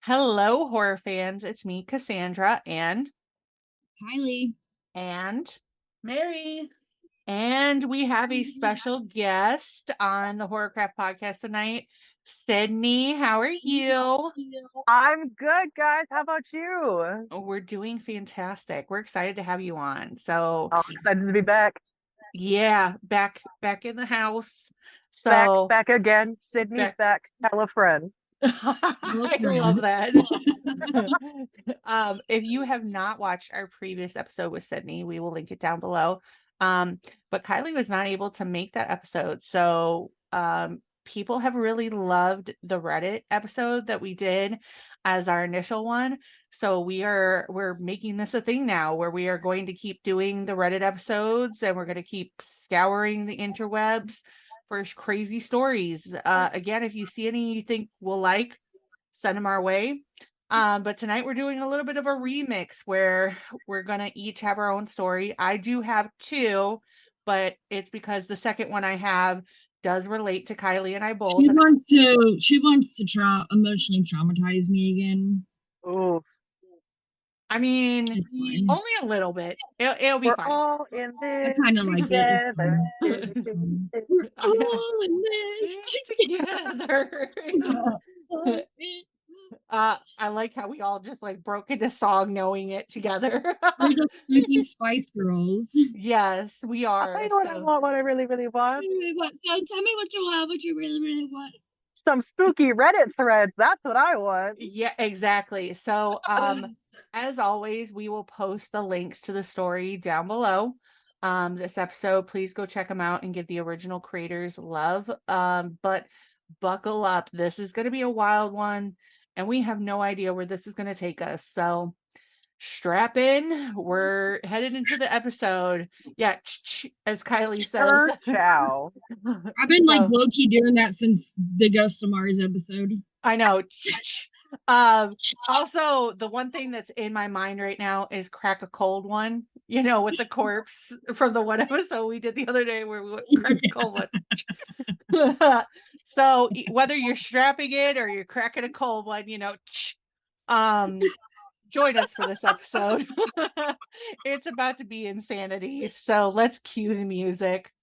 Hello, horror fans. It's me, Cassandra, and Kylie. and Mary. and we have a special guest on the Horrorcraft Podcast tonight. Sydney, how are you? I'm good, guys. How about you? Oh, we're doing fantastic. We're excited to have you on. So, I'm excited to be back. yeah, back in the house. So Back again. Sydney's back. Tell a friend. I love that. If you have not watched our previous episode with Sydney, we will link it down below. But Kylie was not able to make that episode. So people have really loved the Reddit episode that we did as our initial one. So we're making this a thing now where we are going to keep doing the Reddit episodes, and we're going to keep scouring the interwebs for crazy stories. Again, if you see any you think we'll like, send them our way. But tonight we're doing a little bit of a remix where we're gonna each have our own story. I do have two, but it's because the second one I have does relate to Kylie and I both. She wants to emotionally traumatize me again. Ooh. I mean, only a little bit. It'll be We're fine. all in this. I kind of like together. it. We're all in this together. I like how we all just like broke into song knowing it together. We're the Spooky Spice Girls. Yes, we are. I know what I want, what I really, really want. So tell me what you want, what you really, really want. Some spooky Reddit threads. That's what I want. Yeah, exactly. So, as always, we will post the links to the story down below. This episode, please go check them out and give the original creators love. But buckle up. This is going to be a wild one, and we have no idea where this is going to take us. So, strap in. We're headed into the episode. Yeah, as Kylie says. Ciao. I've been like low-key doing that since the Ghost of Mars episode. I know. Also, the one thing that's in my mind right now is Crack a Cold One, with the corpse from the one episode we did the other day where we went crack a cold one. So whether you're strapping it or you're cracking a cold one, join us for this episode. It's about to be insanity. So let's cue the music.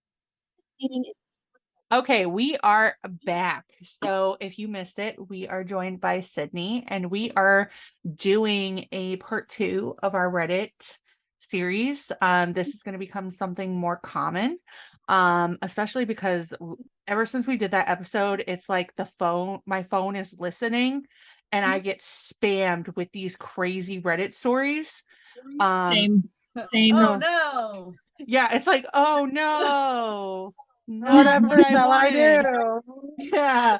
Okay, we are back. So if you missed it, we are joined by Sydney, and we are doing a part 2 of our Reddit series. This is going to become something more common, especially because ever since we did that episode, it's like my phone is listening, and I get spammed with these crazy Reddit stories. Same. Oh no. Yeah, it's like, oh no. Whatever shall I do? Yeah.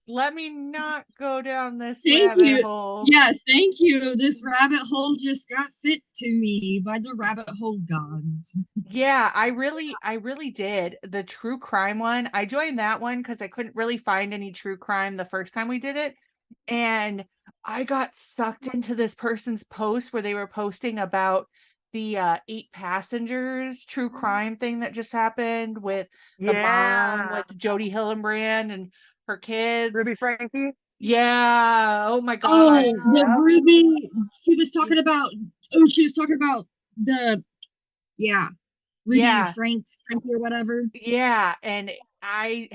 Let me not go down this Thank rabbit you. hole. Yeah, thank you. This rabbit hole just got sent to me by the rabbit hole gods. Yeah, I really did. The true crime one, I joined that one because I couldn't really find any true crime the first time we did it. And I got sucked into this person's post where they were posting about the 8 passengers true crime thing that just happened with the mom with Jody Hillenbrand and her kids. Ruby Frankie. Yeah. Oh my god. Oh, the Ruby. She was talking about the Ruby Frankie or whatever. Yeah, and I'd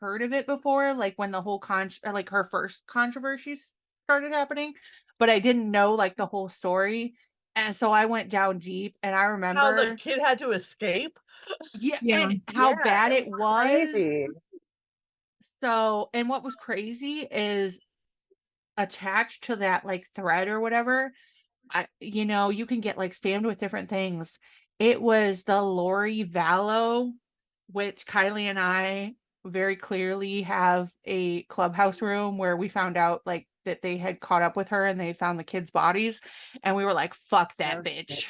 heard of it before, like when the whole her first controversy started happening, but I didn't know like the whole story. And so I went down deep, and I remember how the kid had to escape. Yeah. And how bad it was. Crazy. So, and what was crazy is attached to that like thread or whatever, you can get like spammed with different things. It was the Lori Vallow, which Kylie and I very clearly have a clubhouse room where we found out like that they had caught up with her and they found the kids' bodies, and we were like, fuck that bitch.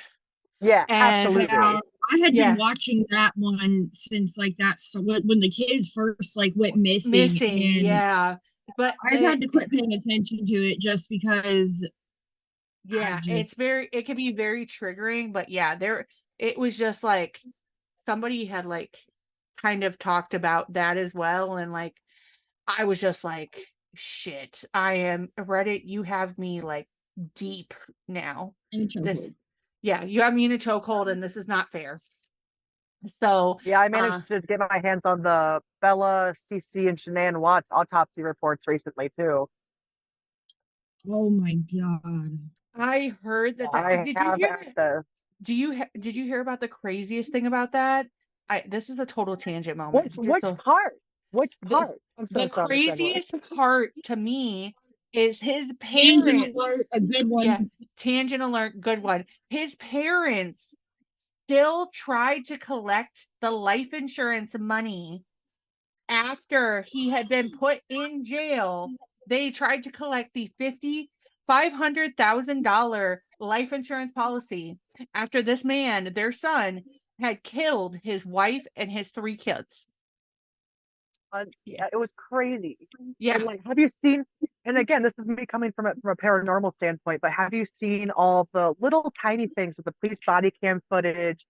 Yeah, and absolutely. I had been watching that one since like that. So when the kids first like went missing, yeah. But I've had to quit paying attention to it just because. Yeah, it can be very triggering, but yeah, it was just like somebody had like kind of talked about that as well, and like I was just like, shit. I am Reddit. You have me like deep now. This, yeah, you have me in a chokehold, and this is not fair. So, Yeah, I managed to get my hands on the Bella, CC, and Shanann Watts autopsy reports recently too. Oh my god. I heard that. I Did you have hear? access. Did you hear about the craziest thing about that? This is a total tangent moment. Which part? Which part? I'm so The sorry, craziest part to me is his Tangent parents. alert, a good one. Yeah, tangent alert, good one. His parents still tried to collect the life insurance money after he had been put in jail. They tried to collect the $500,000 life insurance policy after this man, their son, had killed his wife and his 3 kids. Yeah, it was crazy. Yeah. And like, have you seen? And again, this is me coming from a paranormal standpoint, but have you seen all the little tiny things with the police body cam footage?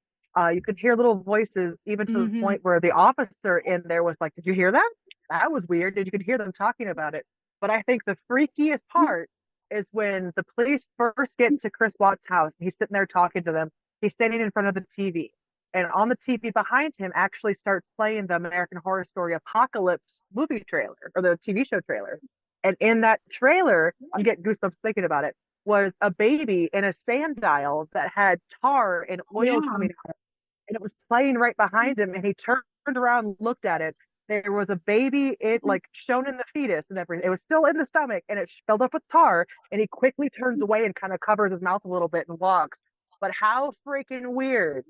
You could hear little voices, even to the point where the officer in there was like, "Did you hear that? That was weird." And you could hear them talking about it. But I think the freakiest part is when the police first get to Chris Watts' house and he's sitting there talking to them. He's standing in front of the TV. And on the TV behind him actually starts playing the American Horror Story Apocalypse movie trailer or the TV show trailer. And in that trailer, I'm getting goosebumps thinking about it, was a baby in a sand dial that had tar and oil coming out. And it was playing right behind him. And he turned around and looked at it. There was a baby, it like shown in the fetus and everything. It was still in the stomach and it filled up with tar. And he quickly turns away and kind of covers his mouth a little bit and walks. But how freaking weird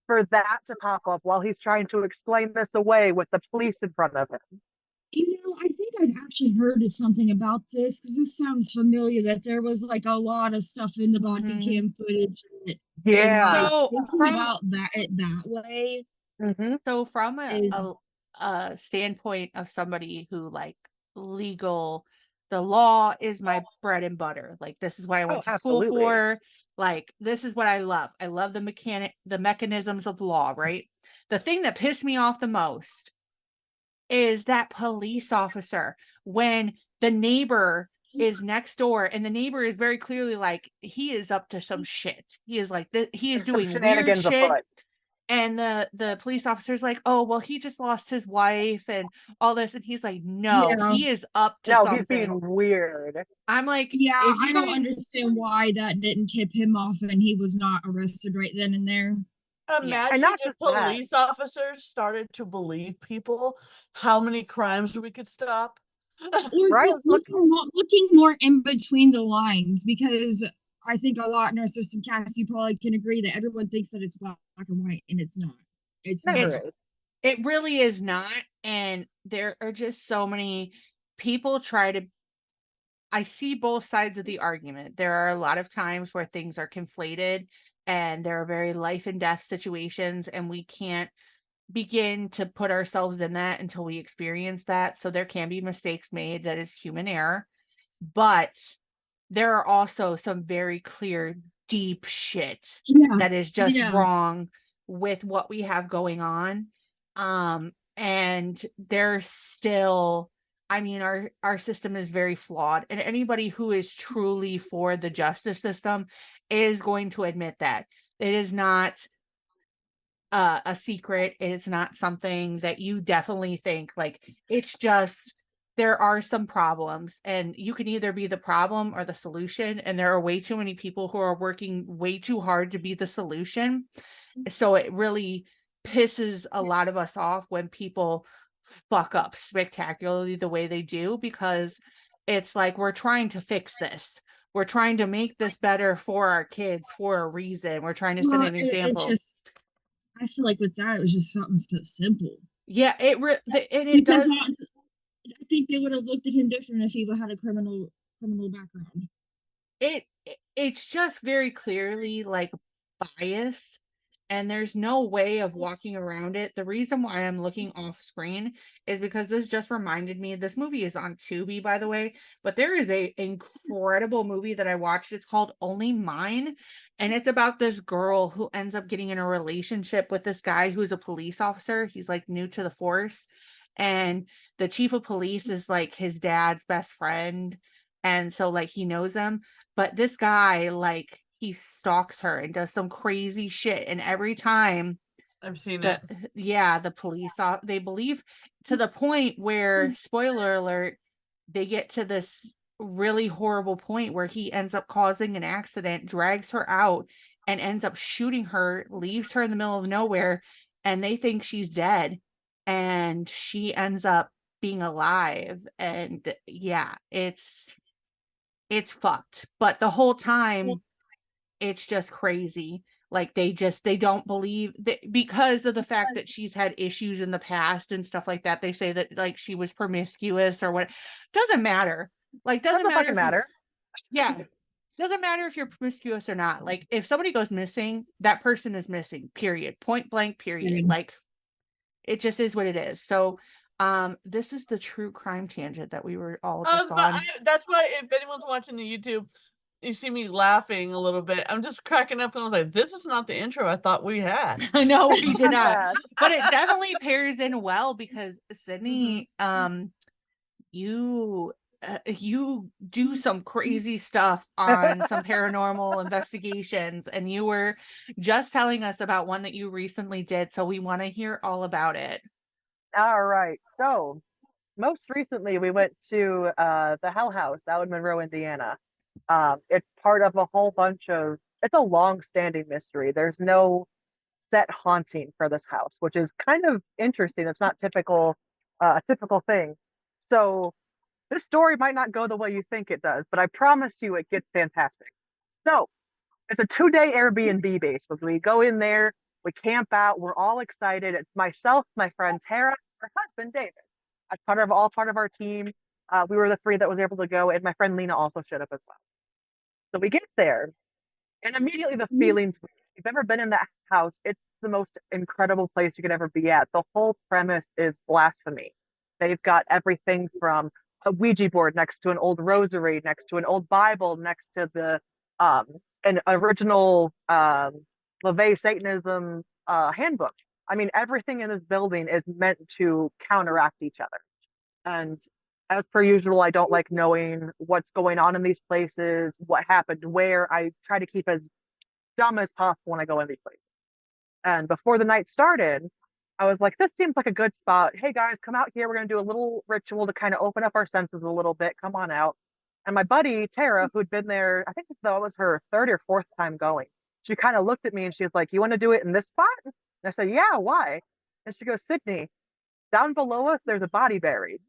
for that to pop up while he's trying to explain this away with the police in front of him. I think I've actually heard something about this because this sounds familiar. That there was like a lot of stuff in the body cam footage. Yeah. So thinking about that way. So from a standpoint of somebody who like the law is my bread and butter. Like this is what I went to school for. Like this is what I love. I love the mechanisms of law, right? The thing that pissed me off the most is that police officer when the neighbor is next door and the neighbor is very clearly like he is up to some shit. He is like he is doing weird shit. Afoot. And the police officer's like, oh, well, he just lost his wife and all this. And he's like, no, he is up to something. He's being weird. I'm like, yeah, I don't understand why that didn't tip him off and he was not arrested right then and there. Imagine if police officers started to believe people, how many crimes we could stop. Or just looking more in between the lines, because I think a lot in our system, Cass, you probably can agree that everyone thinks that it's black and white, and it's not. It's not. It really is not. And there are just so many people I see both sides of the argument. There are a lot of times where things are conflated and there are very life and death situations, and we can't begin to put ourselves in that until we experience that. So there can be mistakes made. That is human error. But there are also some very clear, deep shit that is just wrong with what we have going on. And there's still, I mean, our system is very flawed, and anybody who is truly for the justice system is going to admit that. It is not a secret. It's not something that you definitely think, like, it's just, there are some problems, and you can either be the problem or the solution, and there are way too many people who are working way too hard to be the solution. So it really pisses a lot of us off when people fuck up spectacularly the way they do, because it's like, we're trying to fix this. We're trying to make this better for our kids for a reason. We're trying to set an example. I feel like with that, it was just something so simple. Yeah, it does. I think they would have looked at him different if he had a criminal background. It's just very clearly like biased, and there's no way of walking around it. The reason why I'm looking off screen is because this just reminded me, this movie is on Tubi, by the way, but there is a incredible movie that I watched. It's called Only Mine, and it's about this girl who ends up getting in a relationship with this guy who's a police officer. He's like new to the force, and the chief of police is like his dad's best friend, and so like he knows him, but this guy, like, he stalks her and does some crazy shit, and every time I've seen it. The police they believe, to the point where, spoiler alert, they get to this really horrible point where he ends up causing an accident, drags her out, and ends up shooting her, leaves her in the middle of nowhere, and they think she's dead, and she ends up being alive. And yeah, it's fucked, but the whole time it's just crazy. Like, they don't believe that, because of the fact that she's had issues in the past and stuff like that. They say that, like, she was promiscuous or what. Doesn't matter. Like, doesn't matter. Yeah. Doesn't matter if you're promiscuous or not. Like, if somebody goes missing, that person is missing, period. Point blank, period. Like, it just is what it is. So this is the true crime tangent that we were all just on. That's why, if anyone's watching the YouTube, you see me laughing a little bit, I'm just cracking up, and I was like, this is not the intro I thought we had. I know, we did not. But it definitely pairs in well, because Sydney, you do some crazy stuff on some paranormal investigations, and you were just telling us about one that you recently did, so we want to hear all about it. All right. So most recently we went to the Hell House out in Monroe, Indiana. It's part of a whole bunch of, it's a long-standing mystery. There's no set haunting for this house, which is kind of interesting. It's not a typical thing. So this story might not go the way you think it does, but I promise you it gets fantastic. So it's a 2-day Airbnb base. We go in there, we camp out, we're all excited. It's myself, my friend Tara, her husband David. As part of our team. We were the 3 that was able to go, and my friend Lena also showed up as well. So we get there, and immediately the feelings. If you've ever been in that house, it's the most incredible place you could ever be at. The whole premise is blasphemy. They've got everything from a Ouija board next to an old rosary, next to an old Bible, next to the an original LaVey Satanism handbook. I mean, everything in this building is meant to counteract each other. And as per usual, I don't like knowing what's going on in these places, what happened where. I try to keep as dumb as possible when I go in these places. And before the night started, I was like, this seems like a good spot. Hey guys, come out here. We're going to do a little ritual to kind of open up our senses a little bit. Come on out. And my buddy, Tara, who'd been there, I think that was her 3rd or 4th time going. She kind of looked at me and she was like, you want to do it in this spot? And I said, yeah, why? And she goes, Sydney, down below us, there's a body buried.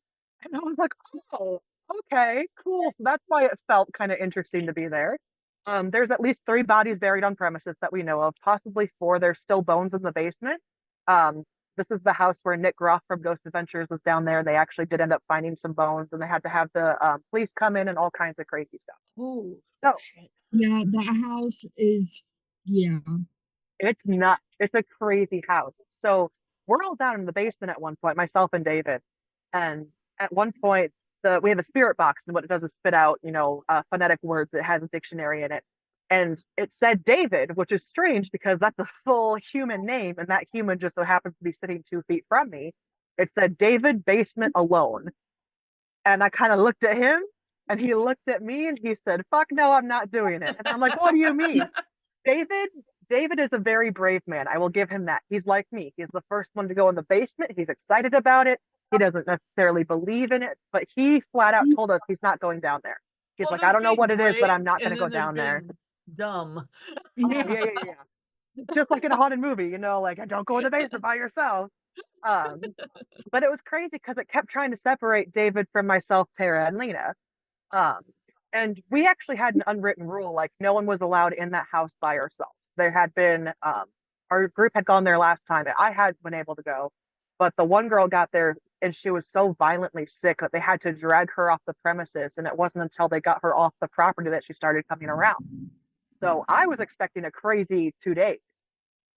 And I was like, oh, okay, cool. So that's why it felt kind of interesting to be there. There's at least 3 bodies buried on premises that we know of, possibly 4. There's still bones in the basement. This is the house where Nick Groff from Ghost Adventures was down there. They actually did end up finding some bones, and they had to have the police come in and all kinds of crazy stuff. Oh, so shit. Yeah, that house is, yeah. It's nuts. It's a crazy house. So we're all down in the basement at one point, myself and David. And at one point, we have a spirit box, and what it does is spit out, phonetic words. It has a dictionary in it. And it said David, which is strange because that's a full human name, and that human just so happens to be sitting 2 feet from me. It said David Basement Alone. And I kind of looked at him, and he looked at me, and he said, fuck no, I'm not doing it. And I'm like, what do you mean? David is a very brave man. I will give him that. He's like me. He's the first one to go in the basement. He's excited about it. He doesn't necessarily believe in it, but he flat out told us he's not going down there. He's like, I don't know what it is, but I'm not going to go down there. Dumb. Yeah. Just like in a haunted movie, like, don't go in the basement by yourself. But it was crazy because it kept trying to separate David from myself, Tara, and Lena. And we actually had an unwritten rule, like no one was allowed in that house by ourselves. There had been, our group had gone there last time. I had been able to go, but the one girl got there and she was so violently sick that they had to drag her off the premises. And it wasn't until they got her off the property that she started coming around. So I was expecting a crazy 2 days.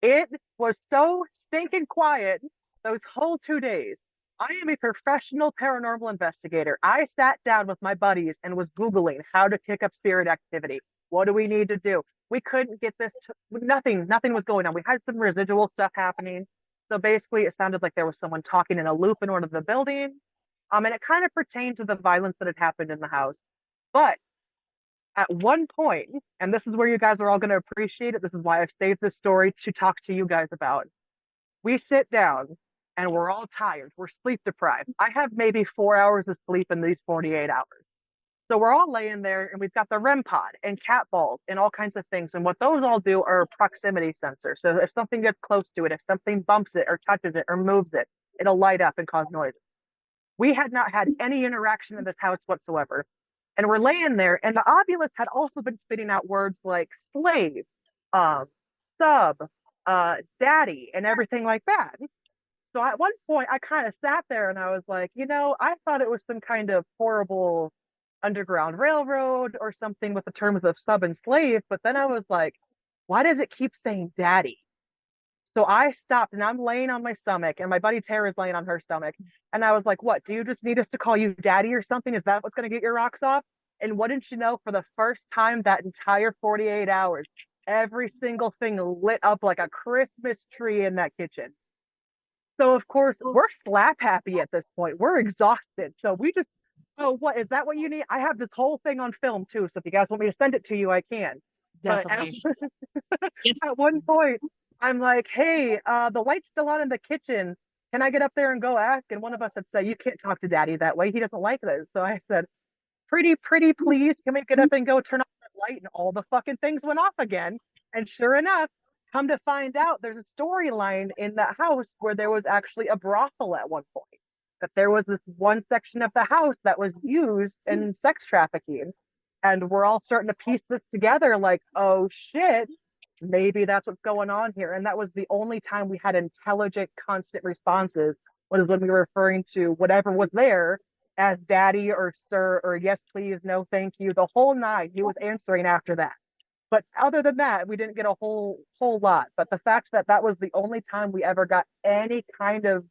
It was so stinking quiet those whole 2 days. I am a professional paranormal investigator. I sat down with my buddies and was Googling how to kick up spirit activity. What do we need to do? We couldn't get this. Nothing was going on. We had some residual stuff happening. So basically, it sounded like there was someone talking in a loop in one of the buildings. And it kind of pertained to the violence that had happened in the house. But at one point, and this is where you guys are all going to appreciate it. This is why I've saved this story to talk to you guys about. We sit down and we're all tired. We're sleep deprived. I have maybe 4 hours of sleep in these 48 hours. So we're all laying there and we've got the REM pod and cat balls and all kinds of things. And what those all do are proximity sensors. So if something gets close to it, if something bumps it or touches it or moves it, it'll light up and cause noise. We had not had any interaction in this house whatsoever. And we're laying there, and the ovulus had also been spitting out words like slave, sub, daddy, and everything like that. So at one point, I kind of sat there and I was like, I thought it was some kind of horrible Underground Railroad or something with the terms of sub and slave. But then I was like, why does it keep saying daddy? So I stopped and I'm laying on my stomach and my buddy Tara's laying on her stomach. And I was like, what, do you just need us to call you daddy or something? Is that what's going to get your rocks off? And wouldn't you know, for the first time that entire 48 hours, every single thing lit up like a Christmas tree in that kitchen. So of course, we're slap happy at this point. We're exhausted. So we just, oh, what, is that what you need? I have this whole thing on film too. So if you guys want me to send it to you, I can. Definitely. But at one point, I'm like, hey, the light's still on in the kitchen. Can I get up there and go ask? And one of us had said, you can't talk to daddy that way. He doesn't like this. So I said, pretty please, can we get up and go turn off the light? And all the fucking things went off again. And sure enough, come to find out, there's a storyline in that house where there was actually a brothel at one point. That there was this one section of the house that was used in sex trafficking. And we're all starting to piece this together like, oh shit, maybe that's what's going on here. And that was the only time we had intelligent, constant responses, was when we were referring to whatever was there as daddy or sir or yes, please, no, thank you. The whole night he was answering after that. But other than that, we didn't get a whole lot. But the fact that that was the only time we ever got any kind of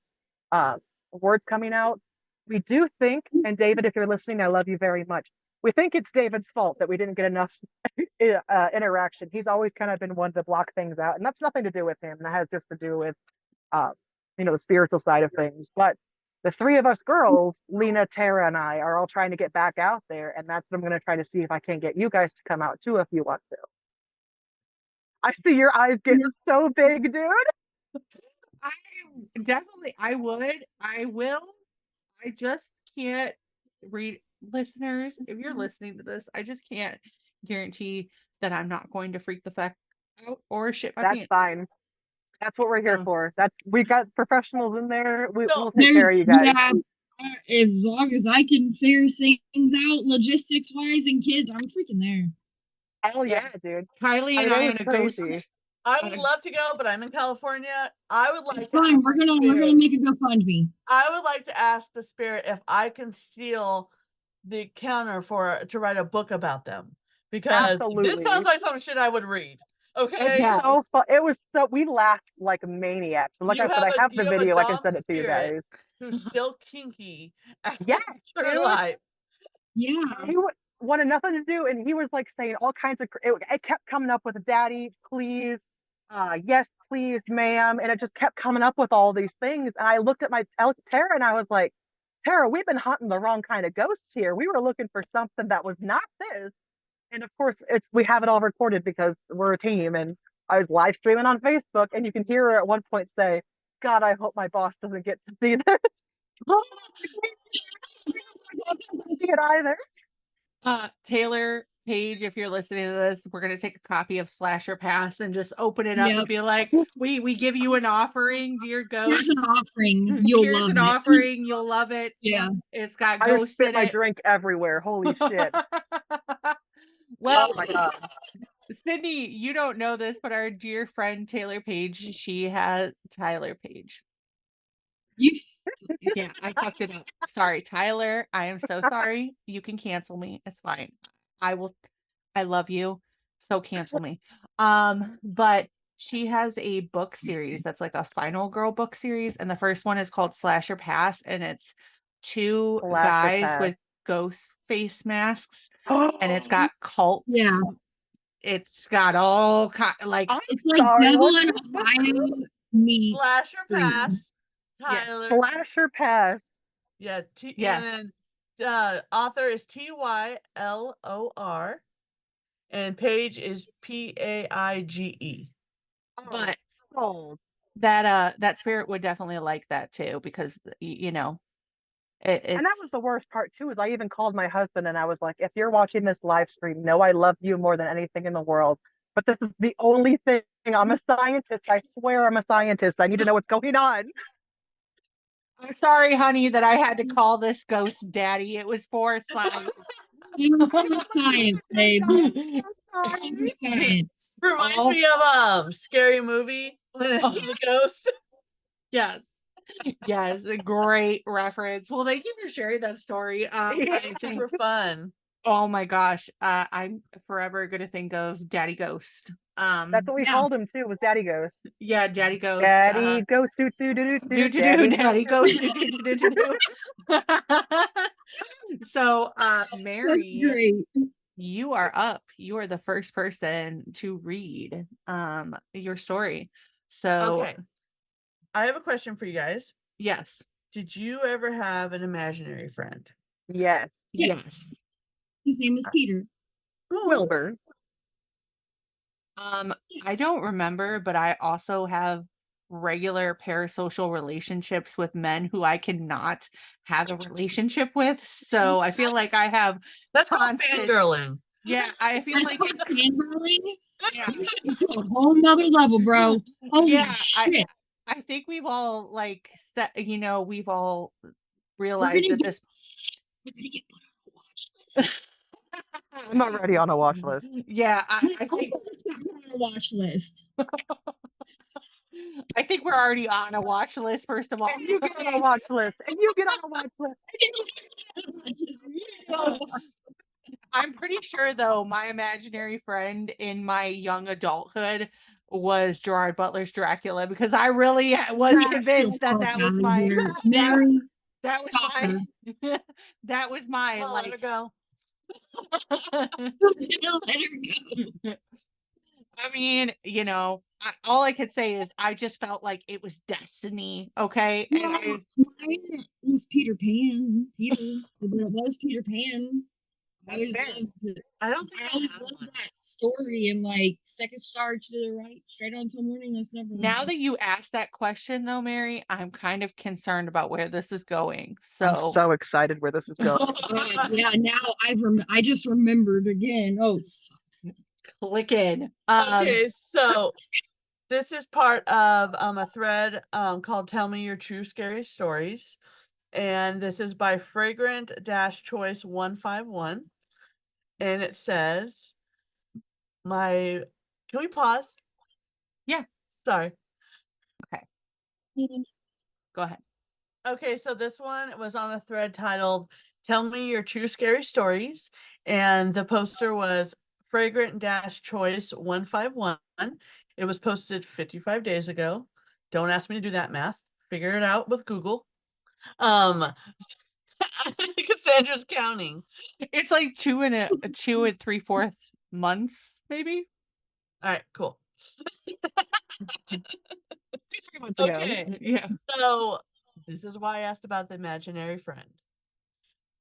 words coming out, we do think, and David, if you're listening, I love you very much. We think it's David's fault that we didn't get enough interaction. He's always kind of been one to block things out, and that's nothing to do with him. That has just to do with, the spiritual side of things. But the three of us girls, Lena, Tara, and I, are all trying to get back out there, and that's what I'm going to try to see if I can get you guys to come out too if you want to. I see your eyes getting so big, dude. I will. I just can't read. Listeners, if you're listening to this, I just can't guarantee that I'm not going to freak the fuck out or shit my pants. That's fine. That's what we're here for. We got professionals in there. We'll take care of you guys. Yeah, as long as I can figure things out logistics wise and kids, I'm freaking there. Hell yeah, dude. Kylie and I on a ghost. I would love to go, but I'm in California. I would like. It's fine. We're gonna make a GoFundMe. I would like to ask the spirit if I can steal the counter to write a book about them, because this sounds like some shit I would read. Okay. It's so fun. We laughed like maniacs. And like I said, I have the video. I can send it to you guys. Who's still kinky yes, after life. Yeah. He wanted nothing to do, and he was like saying all kinds of. It kept coming up with "Daddy, please," "Yes, please, ma'am," and it just kept coming up with all these things. And I looked at Tara, and I was like, Tara, we've been hunting the wrong kind of ghosts here. We were looking for something that was not this. And of course, we have it all recorded because we're a team. And I was live streaming on Facebook, and you can hear her at one point say, God, I hope my boss doesn't get to see this. See it either. Taylor, Paige, if you're listening to this, we're going to take a copy of Slasher Pass and just open it up and be like, we give you an offering, dear ghost. Here's an offering. You'll love it. Yeah. It's got I ghosts spit in my it. drink everywhere. Holy shit. Well, oh my God. Sydney, you don't know this, but our dear friend Taylor Page, she has Tyler Page. Yeah, I fucked it up. Sorry, Tyler. I am so sorry. You can cancel me. It's fine. I love you. So cancel me. But she has a book series that's like a Final Girl book series, and the first one is called Slasher Pass, and it's two guys with ghost face masks, and it's got cults. Yeah. It's got all it's like Devil in Ohio meets Slasher Scream. Pass, Yeah. Tyler. Slasher Pass. Yeah. Yeah. And then author is Tylor, and Paige is Paige. But Sold. that spirit would definitely like that too, because you know, it's And that was the worst part too, is I even called my husband and I was like, if you're watching this live stream, know I love you more than anything in the world. But this is the only thing. I'm a scientist. I swear I'm a scientist. I need to know what's going on. I'm sorry, honey, that I had to call this ghost daddy. It was for science. It was for science, babe. I'm It's for sorry. science. Reminds Oh. me of Scary Movie when it's the ghost. Yes. Yes, a great reference. Well, thank you for sharing that story. I think, Super fun. oh my gosh, I'm forever gonna think of Daddy Ghost. That's what we Yeah. called him too, was Daddy Ghost. Yeah, Daddy Ghost. Daddy Ghost, do do do do do Daddy Daddy Ghost. Do. So, Mary, That's great. you are up. You are the first person to read your story. So, Okay. I have a question for you guys. yes. Did you ever have an imaginary friend? Yes. Yes. His name is Peter. Wilbur. I don't remember, but I also have regular parasocial relationships with men who I cannot have a relationship with. So I feel like I have That's called constant. fangirling. Yeah, I feel like it's fangirling. yeah. You should be to a whole nother level, bro. Holy Yeah, shit. I think we've all like set, you know, we've all We're realized gonna that get this put on a watch list. I'm already on a watch list. yeah, I Like, think all of us got put on a watch list. I think we're already on a watch list, first of all. And you get on a watch list. And you get on a watch list. I'm pretty sure though my imaginary friend in my young adulthood was Gerard Butler's Dracula, because I really was convinced that that was my Mary. that was Stop my her. that was my Well, let her like go. Let her go. I mean, you know, all I could say is I just felt like it was destiny. Okay. And Well, mine was Peter Pan. Peter. It was Peter Pan. I always Fair. loved it. I don't think I always had loved one. that story, and like second star to the right, straight on till morning. That's never Now that you asked that question though, Mary, I'm kind of concerned about where this is going. I'm So so excited where this is going. yeah, now I just remembered again. Oh, click in. Okay, so this is part of a thread called Tell Me Your True Scary Stories. And this is by Fragrant-Choice 151. And it says, can we pause? Yeah. Sorry. Go ahead. Okay, so this one was on a thread titled Tell Me Your True Scary Stories. And the poster was Fragrant-Choice 151. It was posted 55 days ago. Don't ask me to do that math. Figure it out with Google. Cassandra's counting. It's like 2 and 3/4 months, maybe. All right, cool. 3 months ago. Okay, Yeah. so this is why I asked about the imaginary friend.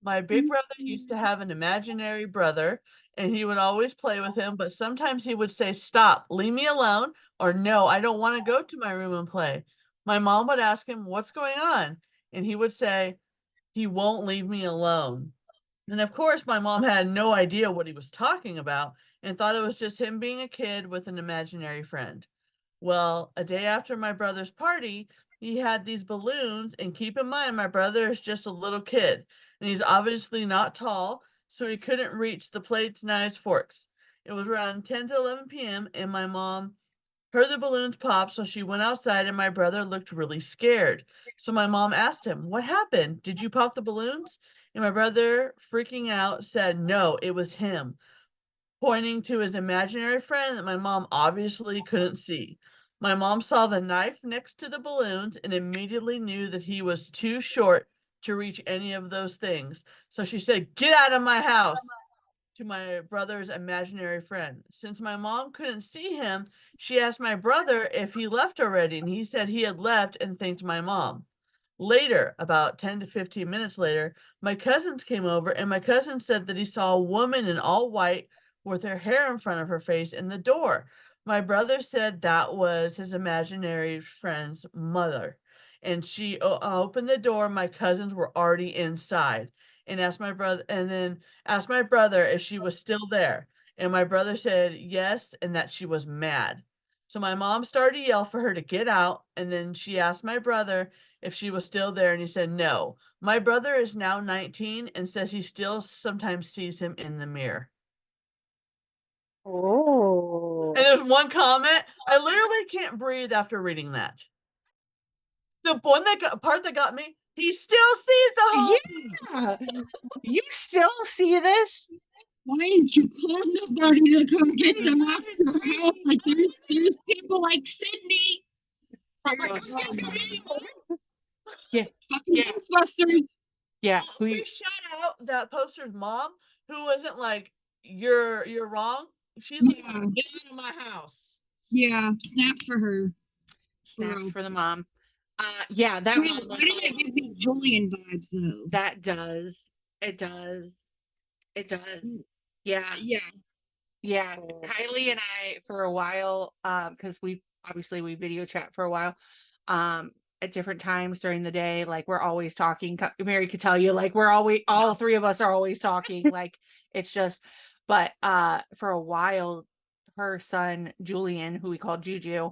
My big brother used to have an imaginary brother, and he would always play with him, but sometimes he would say, "Stop, leave me alone," or "No, I don't want to go to my room and play." My mom would ask him, "What's going on?" And he would say, "He won't leave me alone." And of course, my mom had no idea what he was talking about and thought it was just him being a kid with an imaginary friend. Well, a day after my brother's party, he had these balloons, and keep in mind, my brother is just a little kid, and he's obviously not tall, so he couldn't reach the plates, knives, forks. It was around 10 to 11 p.m., and my mom heard the balloons pop, so she went outside, and my brother looked really scared. So my mom asked him, "What happened? Did you pop the balloons?" And my brother, freaking out, said, "No, it was him," pointing to his imaginary friend that my mom obviously couldn't see. My mom saw the knife next to the balloons and immediately knew that he was too short to reach any of those things. So she said, "Get out of my house." to my brother's imaginary friend. Since my mom couldn't see him, she asked my brother if he left already, and he said he had left and thanked my mom. Later, about 10 to 15 minutes later, my cousins came over, and my cousin said that he saw a woman in all white with her hair in front of her face in the door. My brother said that was his imaginary friend's mother, and she opened the door. My cousins were already inside, and then asked my brother if she was still there. And my brother said yes, and that she was mad. So my mom started to yell for her to get out, and then she asked my brother if she was still there, and he said no. My brother is now 19 and says he still sometimes sees him in the mirror. Oh. And there's one comment. I literally can't breathe after reading that. The part that got me, he still sees the home. Yeah. You still see this? Why didn't you call nobody to come get them out of your house? Like there's people like Sydney. Yeah. Fucking Ghostbusters. Yeah. We shout out that poster's mom, who wasn't like, you're wrong. She's like, get out of my house. Yeah, snaps for her. Snaps for the mom. Yeah, that Why one was did that give me Julian vibes though? That does. It does. It does. Yeah. Yeah. Yeah. Kylie and I, for a while, because we video chat for a while, at different times during the day, like we're always talking. Mary could tell you, like we're always, all three of us are always talking. Like it's just, but for a while, her son Julian, who we call Juju,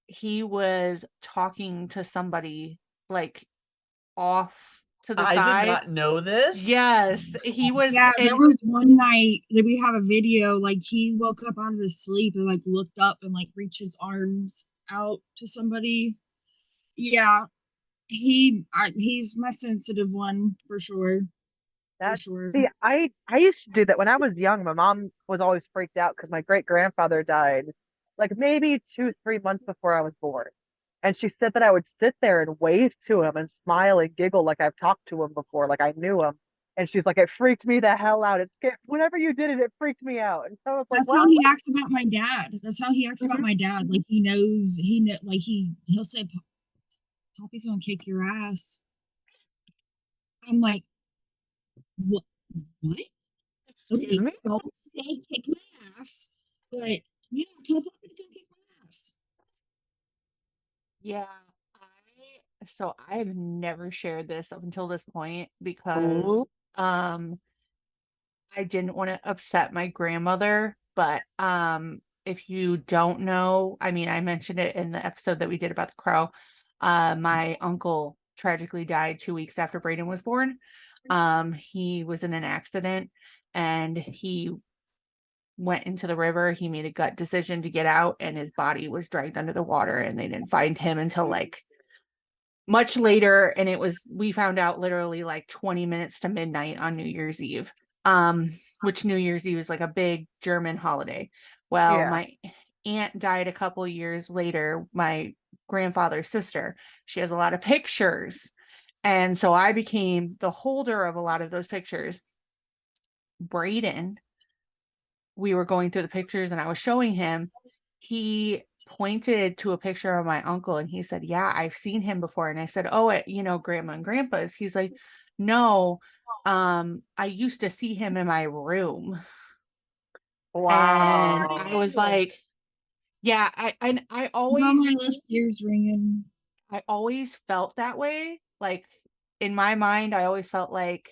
he was talking to somebody like off to the side. I did not know this. Yes, he was. Yeah, there was one night that we have a video. Like he woke up out of his sleep and like looked up and like reached his arms out to somebody. Yeah, he's my sensitive one for sure. That's, see, I used to do that when I was young. My mom was always freaked out because my great grandfather died like maybe 2-3 months before I was born. And she said that I would sit there and wave to him and smile and giggle like I've talked to him before, like I knew him. And she's like, it freaked me the hell out. It scared, whenever you did it, it freaked me out. And so I was like, that's how he acts about my dad. That's how he acts about my dad. Like he knows, like he'll say, Poppy's gonna kick your ass. I'm like, what? Okay, don't say kick my ass, but yeah, tell Poppy to come kick my ass. Yeah, so I've never shared this up until this point because I didn't want to upset my grandmother, but if you don't know, I mean, I mentioned it in the episode that we did about the crow. My uncle tragically died 2 weeks after Brayden was born. He was in an accident and he went into the river. He made a gut decision to get out and his body was dragged under the water and they didn't find him until like much later. And we found out literally like 20 minutes to midnight on New Year's Eve. Which New Year's Eve is like a big German holiday. Well, my aunt died a couple years later, my grandfather's sister. She has a lot of pictures. And so I became the holder of a lot of those pictures. Brayden, we were going through the pictures and I was showing him, he pointed to a picture of my uncle and he said, yeah, I've seen him before. And I said, oh, grandma and grandpa's. He's like, no, I used to see him in my room. Wow. And I was like, yeah, I always, my left ear's ringing. I always felt that way. Like in my mind, I always felt like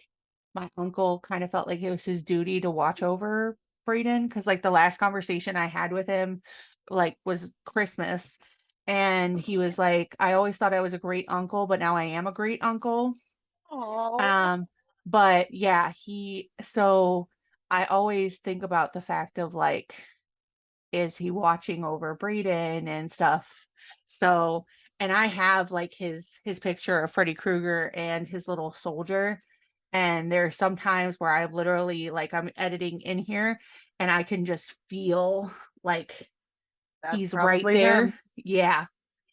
my uncle kind of felt like it was his duty to watch over Brayden. Cause like the last conversation I had with him, like was Christmas. And he was like, I always thought I was a great uncle, but now I am a great uncle. Aww. But yeah, so I always think about the fact of like, is he watching over Brayden and stuff? So, and I have like his picture of Freddy Krueger and his little soldier. And there's some times where I literally like I'm editing in here and I can just feel like he's right there. Him. Yeah.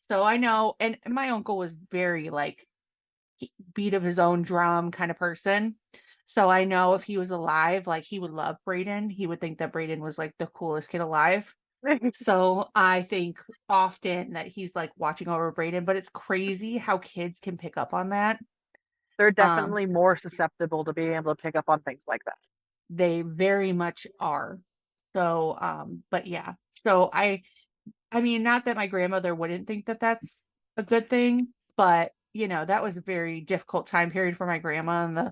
So I know, and my uncle was very like beat of his own drum kind of person. So I know if he was alive, like he would love Brayden. He would think that Brayden was like the coolest kid alive. So I think often that he's like watching over Brayden, but it's crazy how kids can pick up on that. They're Um, definitely more susceptible to being able to pick up on things like that. they very much are. So, but yeah. So I mean, not that my grandmother wouldn't think that that's a good thing, but you know, that was a very difficult time period for my grandma. And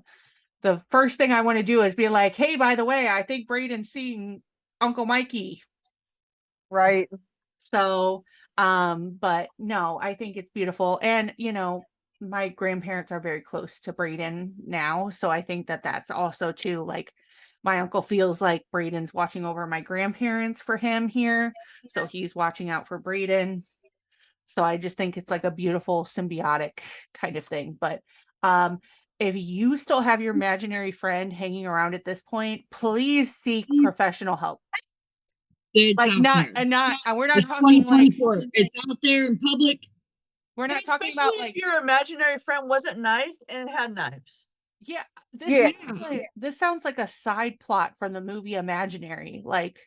the first thing I want to do is be like, hey, by the way, I think Brayden's seeing Uncle Mikey. Right. So, but no, I think it's beautiful. And, you know, my grandparents are very close to Brayden now. So I think that that's also too, like, my uncle feels like Brayden's watching over my grandparents for him here. So he's watching out for Brayden. So I just think it's like a beautiful symbiotic kind of thing. But if you still have your imaginary friend hanging around at this point, please seek professional help. It's Like out not there. and not and we're not It's talking like 2024. It's out there in public. we're not talking Especially about like if your imaginary friend wasn't nice and had knives. yeah, Yeah. this sounds like a side plot from the movie Imaginary. Like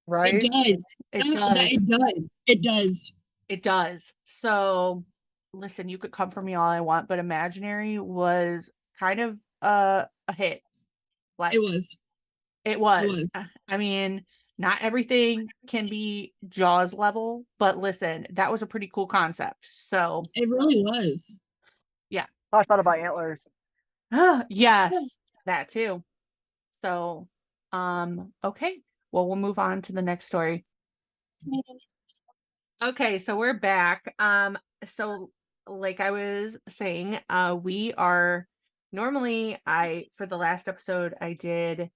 Right. It does. it No, does. It does. It does. It does. So listen, you could come for me all I want, but Imaginary was kind of a hit. Like It was. it was. It was. I mean, not everything can be Jaws level, but listen, that was a pretty cool concept. So It really was. yeah. I thought about antlers. Yes, that too. So, okay. Well, we'll move on to the next story. Okay, so we're back. So like I was saying, we are normally for the last episode I did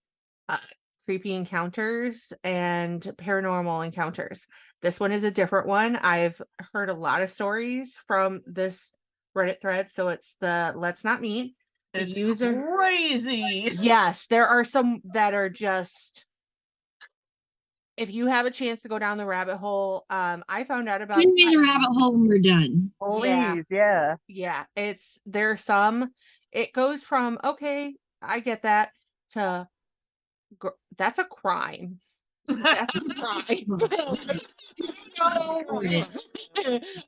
creepy encounters and paranormal encounters. This one is a different one. I've heard a lot of stories from this Reddit thread, so it's the Let's Not Meet. The It's user crazy. Yes, there are some that are just if you have a chance to go down the rabbit hole, I found out about Send me the rabbit hole when we're done. Please, yeah. yeah, there are some, it goes from, okay, I get that, to that's a crime. That's a crime.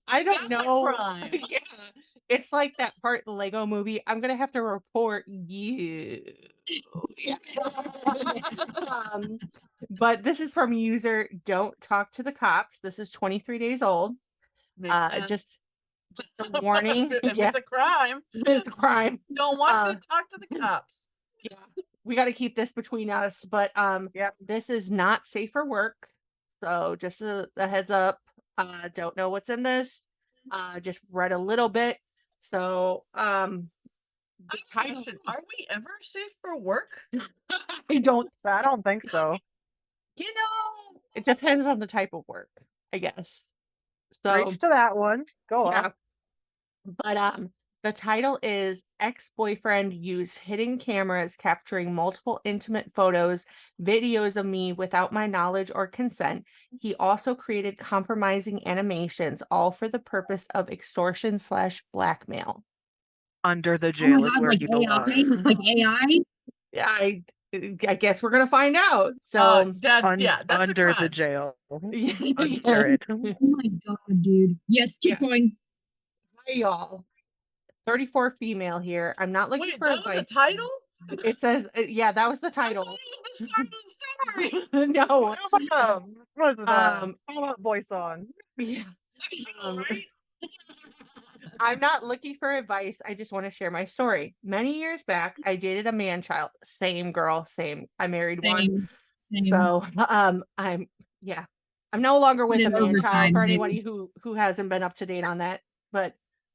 I don't That's a know. crime. Yeah. It's like that part in the Lego movie. I'm gonna have to report you. Yeah. But this is from user Don't Talk to the Cops. This is 23 days old. Makes sense. Just a warning. If Yeah, it's a crime, it's a crime. don't want you to talk to the cops. Yeah, we got to keep this between us. But Yep. this is not safe for work. So just a heads up. Don't know what's in this. Just read a little bit. So the title. Question, are we ever safe for work? I don't. I don't think so. You know, it depends on the type of work, I guess. So Reach to that one. Go yeah. on. But the title is Ex-Boyfriend Used Hidden Cameras Capturing Multiple Intimate Photos, Videos of Me Without My Knowledge or Consent. He also created compromising animations, all for the purpose of extortion/blackmail. Under the Oh jail my is god, where like he AI? belongs. Like AI? I guess we're gonna find out. So that's under a the crime. jail. yeah. Under it. Oh my god, dude. Yes, keep going. Hi y'all. 34 female here. I'm not looking Wait, for that was the advice. title? It says, yeah, that was the I title. thought it was the start of the story. No. What was it? Um, Fall Out Boy song. Yeah. Right? I'm not looking for advice. I just want to share my story. Many years back, I dated a man child. Same girl, same. I married one. Same. So, I'm no longer with Put a in man child overtime, for baby. anybody who hasn't been up to date on that. But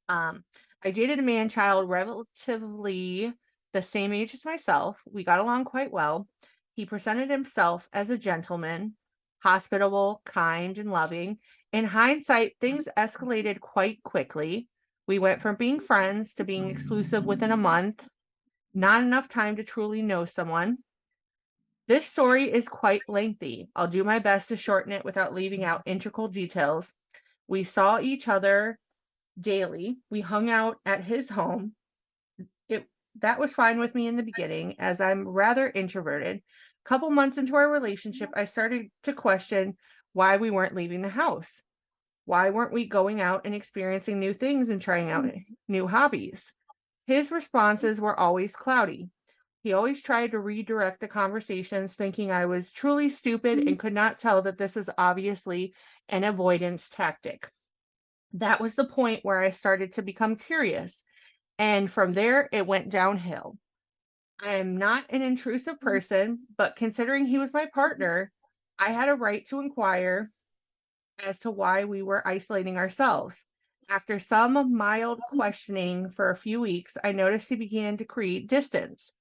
I dated a man child relatively the same age as myself. We got along quite well. He presented himself as a gentleman, hospitable, kind, and loving. In hindsight, things escalated quite quickly. We went from being friends to being exclusive within a month. Not enough time to truly know someone. This story is quite lengthy. I'll do my best to shorten it without leaving out integral details. We saw each other daily. We hung out at his home. That was fine with me in the beginning, as I'm rather introverted. A couple months into our relationship, I started to question why we weren't leaving the house. Why weren't we going out and experiencing new things and trying out new hobbies? His responses were always cloudy. He always tried to redirect the conversations, thinking I was truly stupid and could not tell that this was obviously an avoidance tactic. That was the point where I started to become curious. And from there, it went downhill. I am not an intrusive person, but considering he was my partner, I had a right to inquire as to why we were isolating ourselves. After some mild questioning for a few weeks, I noticed he began to create distance.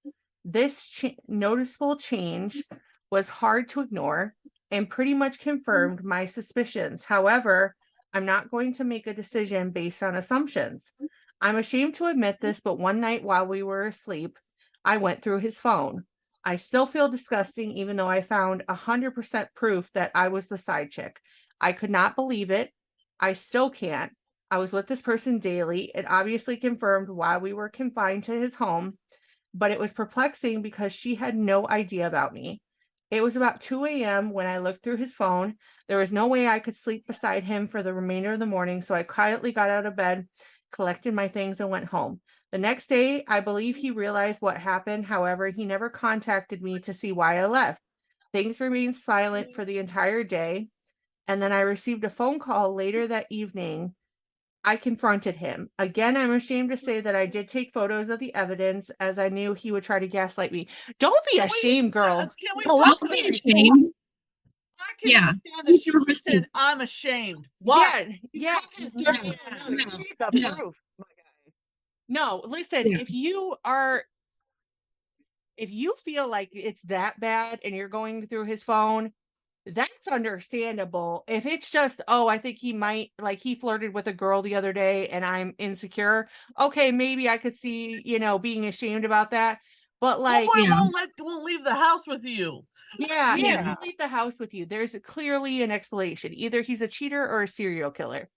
This noticeable change was hard to ignore and pretty much confirmed my suspicions. However, I'm not going to make a decision based on assumptions. I'm ashamed to admit this, but one night while we were asleep, I went through his phone. I still feel disgusting, even though I found 100% proof that I was the side chick. I could not believe it. I still can't. I was with this person daily. It obviously confirmed why we were confined to his home, but it was perplexing because she had no idea about me. It was about 2 a.m. when I looked through his phone. There was no way I could sleep beside him for the remainder of the morning, so I quietly got out of bed, collected my things, and went home. The next day, I believe he realized what happened. However, he never contacted me to see why I left. Things remained silent for the entire day, and then I received a phone call later that evening. I confronted him. Again, I'm ashamed to say that I did take photos of the evidence, as I knew he would try to gaslight me. Don't be ashamed, girl. Can we No, talk Don't be about it? ashamed. I can Yeah. understand that she Your said, receipts. I'm ashamed. Why? Yeah. His No, dirty ass. no. The No. proof, my guy. No, listen, Yeah. if you feel like it's that bad and you're going through his phone, that's understandable. If it's just, oh, I think he might, like, he flirted with a girl the other day and I'm insecure. Okay, maybe I could see, being ashamed about that. But Well, like, boy Yeah. won't leave the house with you. yeah, he Yeah. won't leave the house with you. There's clearly an explanation. Either he's a cheater or a serial killer.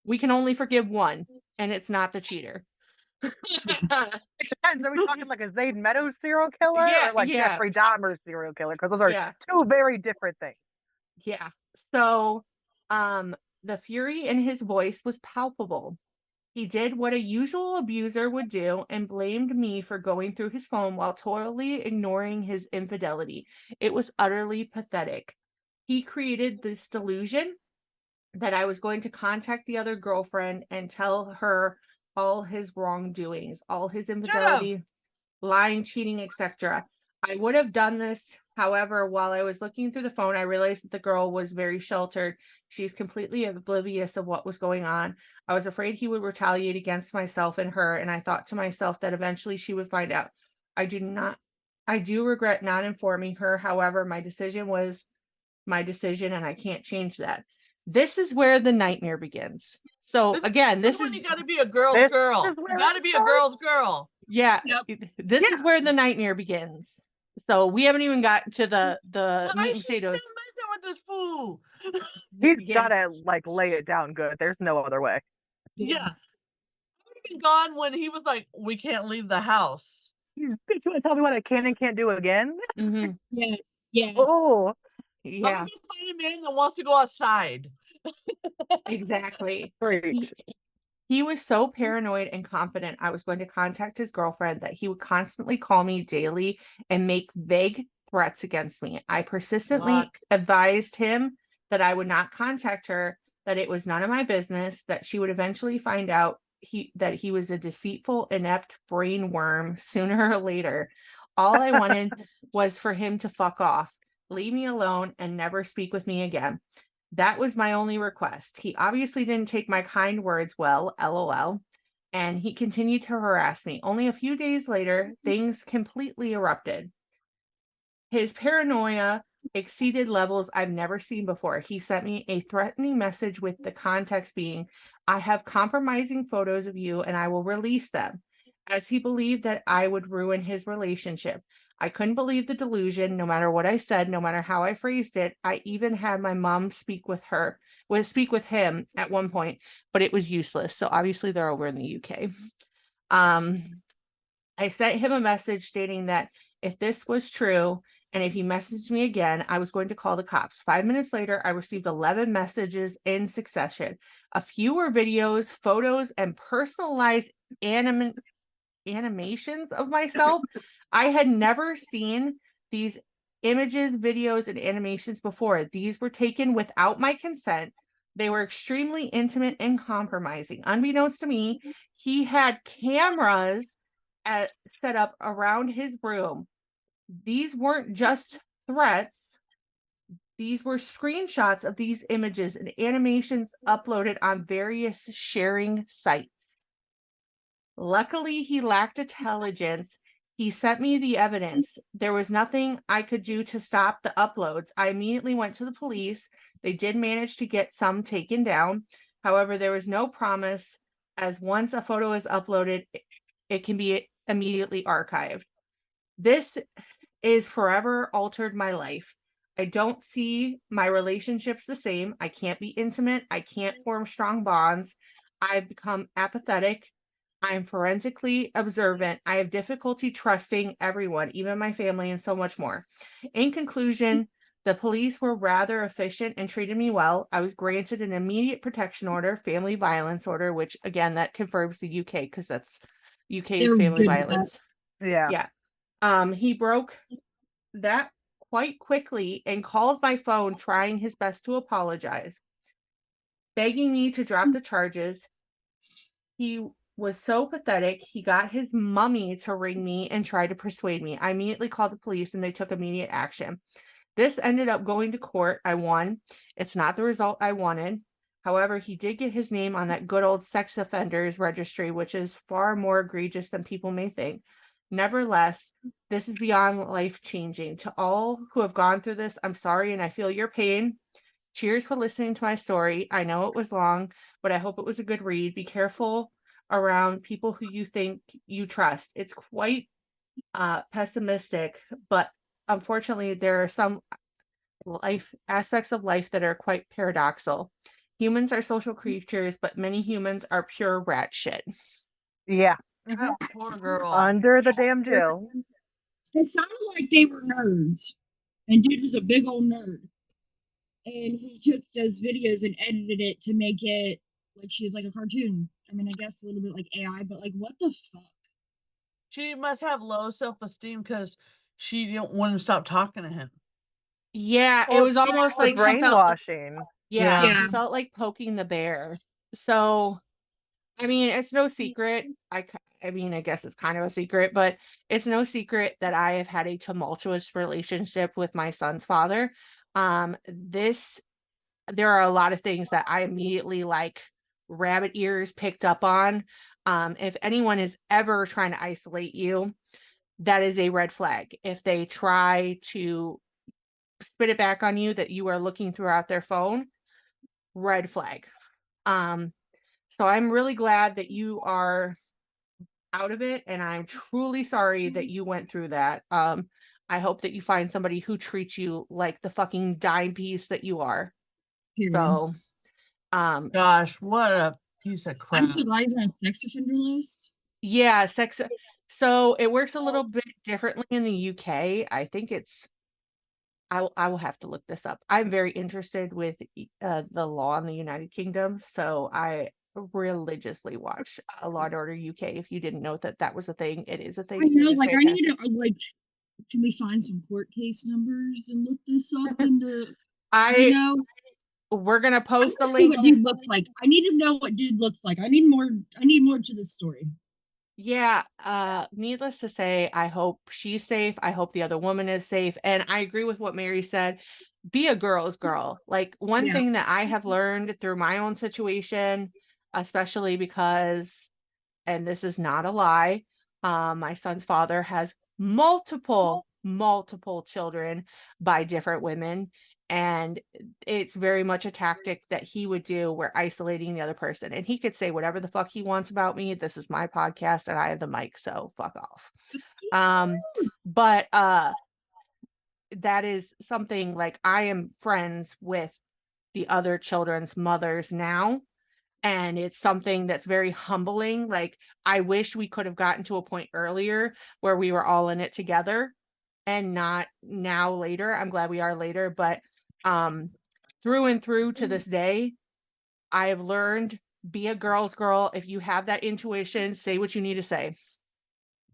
We can only forgive one, and it's not the cheater. It depends. Are we talking like a Zayd Meadows serial killer Yeah, or like yeah, Jeffrey Dahmer serial killer? Because those are yeah, two very different things. yeah. So, the fury in his voice was palpable. He did what a usual abuser would do and blamed me for going through his phone while totally ignoring his infidelity. It was utterly pathetic. He created this delusion that I was going to contact the other girlfriend and tell her all his wrongdoings, all his infidelity, lying, cheating, etc. I would have done this. However, while I was looking through the phone, I realized that the girl was very sheltered. She's completely oblivious of what was going on. I was afraid he would retaliate against myself and her, and I thought to myself that eventually she would find out. I do regret not informing her. However, my decision was my decision, and I can't change that. This is where the nightmare begins. So again, this is when you got to be a girl's girl. You got to be a girl's girl. Yeah, Yep. this is where the nightmare begins. So we haven't even gotten to the Why meat and is she still potatoes. messing with this fool? He's Yeah. gotta like lay it down good. There's no other way. Yeah. I would have been gone when he was like, we can't leave the house. You want to tell me what I can and can't do again? Mm-hmm. Yes. Yes. Oh, Yeah, I'm gonna find a man that wants to go outside. exactly. great. He was so paranoid and confident I was going to contact his girlfriend that he would constantly call me daily and make vague threats against me. I persistently advised him that I would not contact her, that it was none of my business, that she would eventually find out that he was a deceitful, inept brain worm sooner or later. All I wanted was for him to fuck off, leave me alone, and never speak with me again. That was my only request. He obviously didn't take my kind words well, LOL, and he continued to harass me. Only a few days later, things completely erupted. His paranoia exceeded levels I've never seen before. He sent me a threatening message with the context being, I have compromising photos of you and I will release them, as he believed that I would ruin his relationship. I couldn't believe the delusion, no matter what I said, no matter how I phrased it. I even had my mom speak with him at one point, but it was useless. So obviously they're over in the UK. I sent him a message stating that if this was true and if he messaged me again, I was going to call the cops. 5 minutes later, I received 11 messages in succession. A few were videos, photos, and personalized animations of myself. I had never seen these images, videos, and animations before. These were taken without my consent. They were extremely intimate and compromising. Unbeknownst to me, he had cameras set up around his room. These weren't just threats. These were screenshots of these images and animations uploaded on various sharing sites. Luckily, he lacked intelligence. He sent me the evidence. There was nothing I could do to stop the uploads. I immediately went to the police. They did manage to get some taken down. However, there was no promise, as once a photo is uploaded, it can be immediately archived. This is forever altered my life. I don't see my relationships the same. I can't be intimate. I can't form strong bonds. I've become apathetic. I'm forensically observant. I have difficulty trusting everyone, even my family, and so much more. In conclusion, the police were rather efficient and treated me well. I was granted an immediate protection order, family violence order, which again, that confirms the UK because that's UK They're family good at that. violence. Yeah. Yeah. He broke that quite quickly and called my phone trying his best to apologize, begging me to drop the charges. He was so pathetic. He got his mummy to ring me and try to persuade me. I immediately called the police and they took immediate action. This ended up going to court. I won. It's not the result I wanted. However, he did get his name on that good old sex offenders registry, which is far more egregious than people may think. Nevertheless, this is beyond life-changing. To all who have gone through this, I'm sorry and I feel your pain. Cheers for listening to my story. I know it was long, but I hope it was a good read. Be careful around people who you think you trust. It's quite pessimistic, but unfortunately, there are some life aspects of life that are quite paradoxical. Humans are social creatures, but many humans are pure rat shit. Yeah. That poor girl. Under the damn jail. It sounded like they were nerds, and dude was a big old nerd. And he took those videos and edited it to make it like she was like a cartoon. I mean, I guess a little bit like AI, but like, what the fuck? She must have low self-esteem because she didn't want to stop talking to him. Yeah, it Well, was almost the like she felt, brainwashing. yeah, Yeah. she felt like poking the bear. So, I mean, it's no secret. I mean, I guess it's kind of a secret, but it's no secret that I have had a tumultuous relationship with my son's father. There are a lot of things that I immediately like rabbit ears picked up on. If anyone is ever trying to isolate you, that is a red flag. If they try to spit it back on you that you are looking throughout their phone, red flag. So I'm really glad that you are out of it, and I'm truly sorry that you went through that. I hope that you find somebody who treats you like the fucking dime piece that you are. Period. So, Gosh, what a piece of crap. I'm so glad he's on a sex offender list. yeah, sex. So it works a little bit differently in the UK. I think it's. I will have to look this up. I'm very interested with the law in the United Kingdom, so I religiously watch Law and Order UK. If you didn't know that that was a thing, it is a thing. I know, It is like, I need fantastic. to, like, can we find some court case numbers and look this up into, you I know? we're gonna I post the want to see link. what dude looks like. I need to know what dude looks like. I need more to this story. Yeah, needless to say, I hope she's safe. I hope the other woman is safe. And I agree with what Mary said. Be a girl's girl. Like one Yeah. thing that I have learned through my own situation, especially because, and this is not a lie, my son's father has multiple children by different women. And it's very much a tactic that he would do where isolating the other person. And he could say whatever the fuck he wants about me. This is my podcast and I have the mic, so fuck off. But that is something like I am friends with the other children's mothers now. And it's something that's very humbling. Like, I wish we could have gotten to a point earlier where we were all in it together and not now later. I'm glad we are later, but through and through to this day, I have learned, be a girl's girl. If you have that intuition, say what you need to say.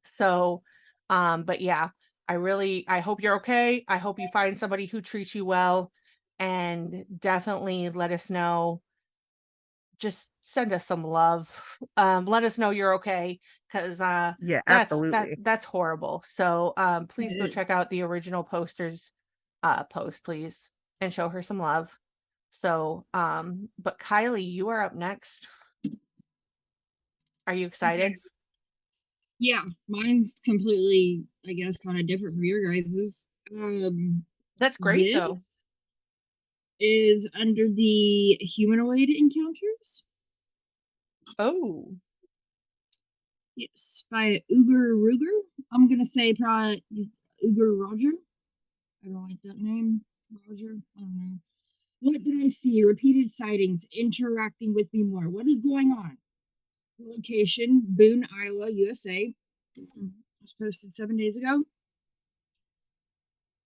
So, but yeah, I hope you're okay. I hope you find somebody who treats you well, and definitely let us know. Just send us some love. Let us know you're okay, because Yeah, absolutely. that's horrible. So please go It check is. out the original poster's post, please, and show her some love. So but Kylie, you are up next. Are you excited? Okay. Yeah, mine's completely, I guess, kind of different from your guys's. That's great though. This is under the humanoid encounters. Oh, Yes, by Uger Ruger. I'm gonna say probably Uger Roger. I don't like that name. Roger. I don't know. What did I see? Repeated sightings interacting with me more. What is going on? Location: Boone, Iowa, USA. It was posted 7 days ago.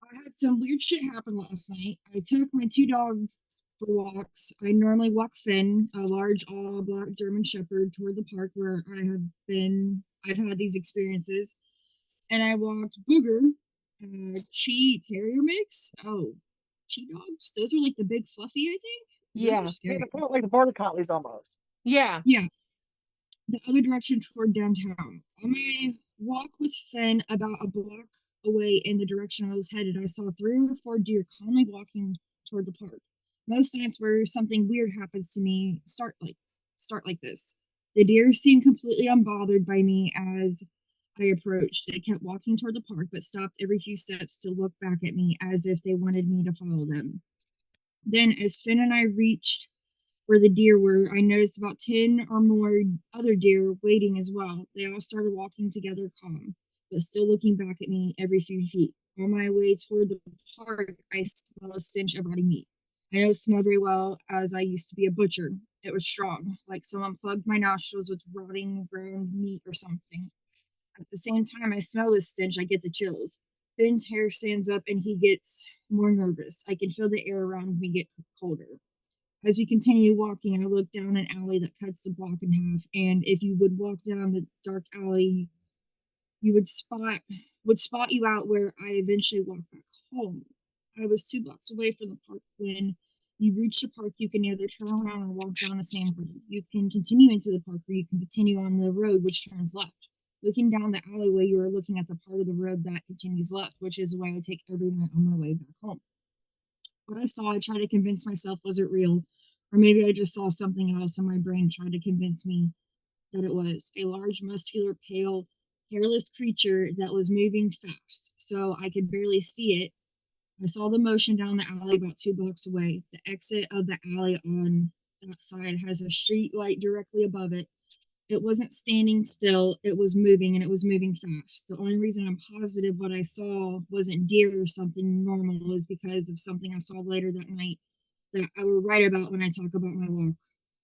I had some weird shit happen last night. I took my 2 dogs for walks. I normally walk Finn, a large all black German Shepherd, toward the park where I have been. I've had these experiences. And I walked Booger, Chi Terrier mix. Oh, Chi dogs? Those are like the big fluffy, I think. Those yeah. are Yeah, scary. they're like the border collies almost. Yeah. Yeah, the other direction toward downtown. On my walk with Finn about a block away in the direction I was headed, I saw 3 or 4 deer calmly walking toward the park. Most nights where something weird happens to me start like this. The deer seemed completely unbothered by me as I approached. They kept walking toward the park, but stopped every few steps to look back at me as if they wanted me to follow them. Then, as Finn and I reached where the deer were, I noticed about 10 or more other deer waiting as well. They all started walking together calm, but still looking back at me every few feet. On my way toward the park, I smelled a stench of rotting meat. I know it smelled very well as I used to be a butcher. It was strong, like someone plugged my nostrils with rotting ground meat or something. At the same time I smell this stench, I get the chills. Finn's hair stands up and he gets more nervous. I can feel the air around me get colder. As we continue walking, I look down an alley that cuts the block in half, and if you would walk down the dark alley, you would spot you out where I eventually walked back home. I was 2 blocks away from the park. When you reach the park, you can either turn around and walk down the same road. You can continue into the park, or you can continue on the road which turns left. Looking down the alleyway, you are looking at the part of the road that continues left, which is the way I take every night on my way back home. What I saw, I tried to convince myself wasn't real, or maybe I just saw something else, and my brain tried to convince me that it was a large, muscular, pale, hairless creature that was moving fast, so I could barely see it. I saw the motion down the alley about 2 blocks away. The exit of the alley on that side has a street light directly above it. It wasn't standing still, it was moving, and it was moving fast. The only reason I'm positive what I saw wasn't deer or something normal is because of something I saw later that night that I will write about when I talk about my walk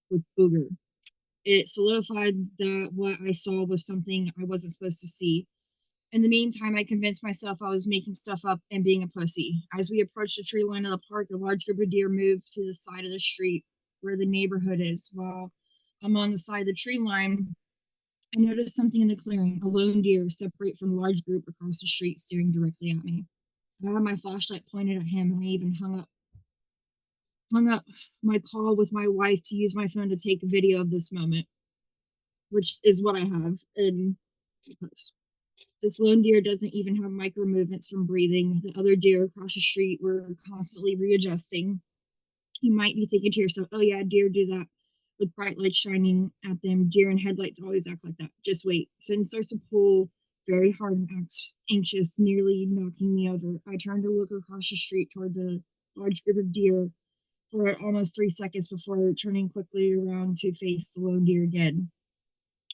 with Booger. It solidified that what I saw was something I wasn't supposed to see. In the meantime, I convinced myself I was making stuff up and being a pussy. As we approached the tree line of the park, a large group of deer moved to the side of the street where the neighborhood is. While I'm on the side of the tree line, I noticed something in the clearing, a lone deer separate from the large group across the street staring directly at me. I had my flashlight pointed at him, and I even hung up my call with my wife to use my phone to take a video of this moment, which is what I have in the post. This lone deer doesn't even have micro movements from breathing. The other deer across the street were constantly readjusting. You might be thinking to yourself, oh yeah, deer do that with bright lights shining at them. Deer and headlights always act like that. Just wait. Finn starts to pull very hard and acts anxious, nearly knocking me over. I turn to look across the street toward the large group of deer for almost 3 seconds before turning quickly around to face the lone deer again.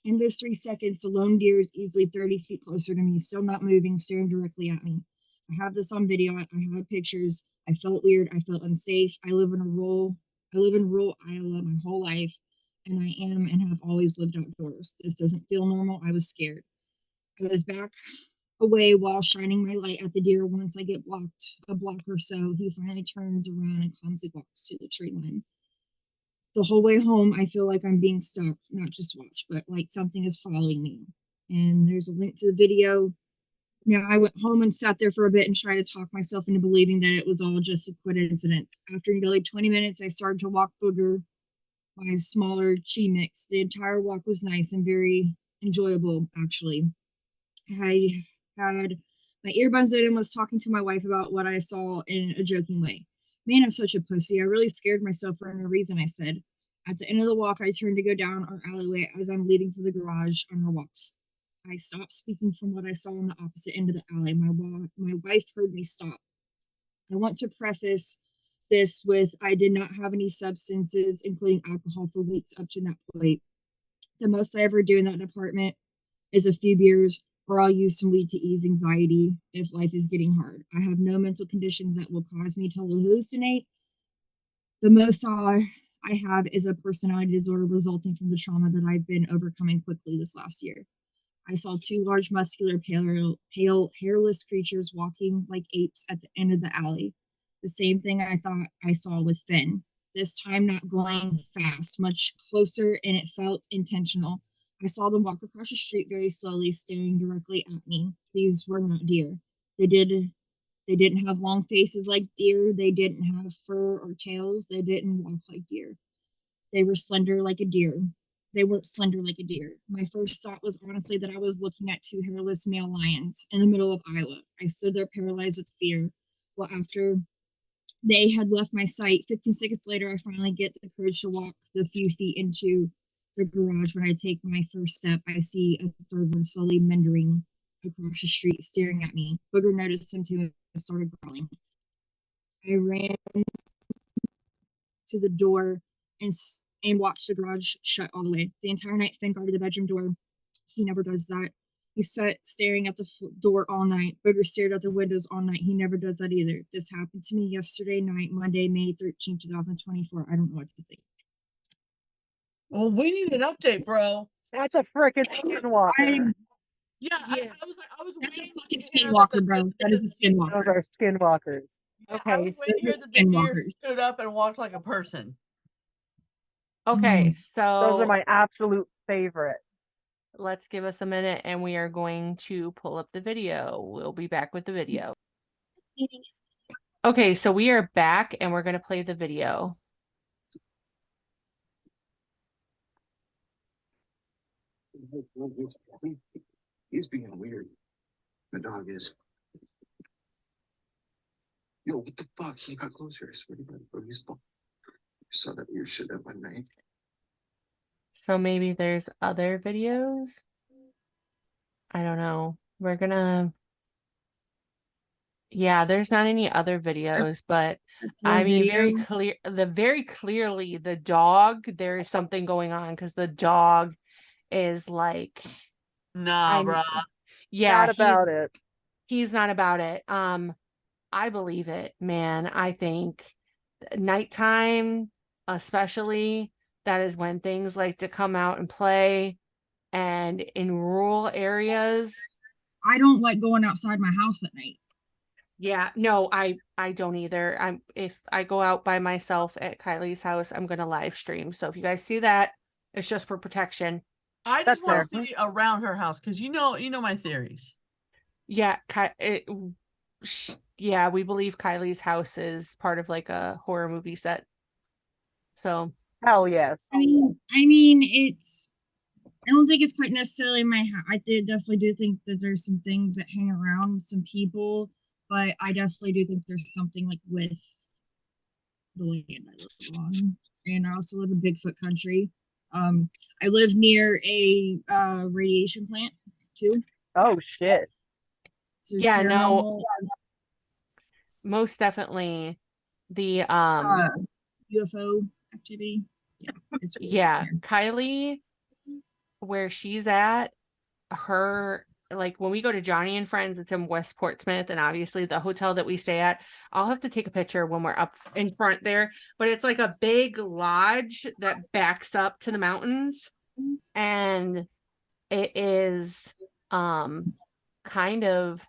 In those 3 seconds, the lone deer is easily 30 feet closer to me, still not moving, staring directly at me. I have this on video. I have pictures. I felt weird. I felt unsafe. I live in rural Iowa my whole life. and I am and have always lived outdoors. This doesn't feel normal. I was scared. I was back away while shining my light at the deer. Once I get blocked a block or so, he finally turns around and calmly walks to the tree line. The whole way home, I feel like I'm being stalked, not just watched, but like something is following me. And there's a link to the video. Now, I went home and sat there for a bit and tried to talk myself into believing that it was all just a coincidence. After nearly 20 minutes, I started to walk Booger, my smaller chi mix. The entire walk was nice and very enjoyable, actually. I had my earbuds in and was talking to my wife about what I saw in a joking way. Man, I'm such a pussy. I really scared myself for no reason, I said. At the end of the walk, I turned to go down our alleyway as I'm leaving for the garage on our walks. I stopped speaking from what I saw on the opposite end of the alley. My wife heard me stop. I want to preface this with I did not have any substances, including alcohol, for weeks up to that point. The most I ever do in that department is a few beers, or I'll use some weed to ease anxiety if life is getting hard. I have no mental conditions that will cause me to hallucinate. The most I have is a personality disorder resulting from the trauma that I've been overcoming quickly this last year. I saw two large, muscular, pale, hairless creatures walking like apes at the end of the alley. The same thing I thought I saw with Finn. This time not going fast, much closer, and it felt intentional. I saw them walk across the street very slowly, staring directly at me. These were not deer. They didn't have long faces like deer. They didn't have fur or tails. They didn't walk like deer. They were slender like a deer. They weren't slender like a deer. My first thought was honestly that I was looking at two hairless male lions in the middle of Iowa. I stood there paralyzed with fear. Well, after they had left my sight, 15 seconds later, I finally get the courage to walk the few feet into the garage. When I take my first step, I see a third one slowly meandering across the street, staring at me. Booger noticed him too and started growling. I ran to the door and watched the garage shut all the way. The entire night, Finn guarded the bedroom door. He never does that. He sat staring at the door all night. Booger stared at the windows all night. He never does that either. This happened to me yesterday night, Monday, May 13, 2024. I don't know what to think. Well, we need an update, bro. That's a freaking skinwalker. Yeah, I was That's a waiting fucking to hear skinwalker, bro. That is a Those skinwalker. are skinwalkers. I was Okay, waiting to hear that the deer stood up and walked like a person. okay, Those are so my absolute favorite. let's give us a minute and we are going to pull up the video. We'll be back with the video. Okay, so we are back and we're going to play the video. He's being weird. The dog is. Yo, what the fuck? He got closer. I swear to God, bro. He's. I saw that weird shit that one night. So maybe there's other videos. I don't know. We're gonna. Yeah, there's not any other videos, but I mean, very clearly the dog, there is something going on because the dog is like, Nah, bruh. yeah, Not about it. He's not about it. I believe it, man. I think nighttime, especially, that is when things like to come out and play. And in rural areas, I don't like going outside my house at night. yeah, no, I don't either. If I go out by myself at Kylie's house, I'm gonna live stream. So if you guys see that, it's just for protection. I just want to see around her house because you know my theories. Yeah, yeah, we believe Kylie's house is part of like a horror movie set. So hell yes. I mean, it's. I don't think it's quite necessarily my house. I definitely do think that there's some things that hang around, some people, but I definitely do think there's something like with the land I live on. And I also live in Bigfoot country. I live near a radiation plant too. Oh shit. So yeah, no, most definitely the UFO activity. Yeah, yeah, Kylie, where she's at, her like when we go to Johnny and Friends, it's in West Portsmouth, and obviously the hotel that we stay at, I'll have to take a picture when we're up in front there, but it's like a big lodge that backs up to the mountains, and it is kind of,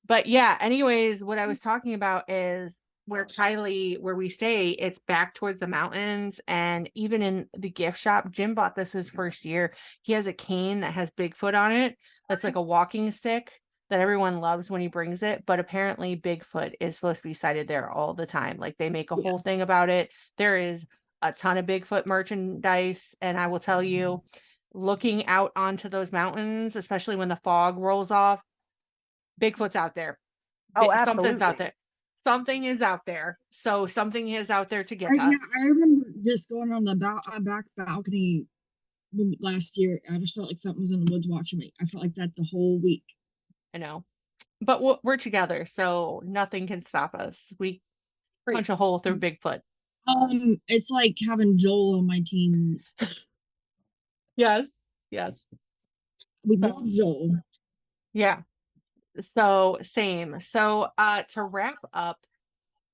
but yeah, anyways, what I was talking about is where we stay, it's back towards the mountains. And even in the gift shop, Jim bought this his first year. He has a cane that has Bigfoot on it. That's like a walking stick that everyone loves when he brings it. But apparently Bigfoot is supposed to be sighted there all the time. Like they make a whole thing about it. There is a ton of Bigfoot merchandise. And I will tell you, looking out onto those mountains, especially when the fog rolls off, Bigfoot's out there. Oh, Something's out absolutely. there. Something is out there. So something is out there to get us. Yeah, I remember just going on the back balcony last year. I just felt like something was in the woods watching me. I felt like that the whole week. I know. But we're together, so nothing can stop us. We punch a hole through Bigfoot. It's like having Joel on my team. Yes. Yes. We love Joel. Yeah. So same. So to wrap up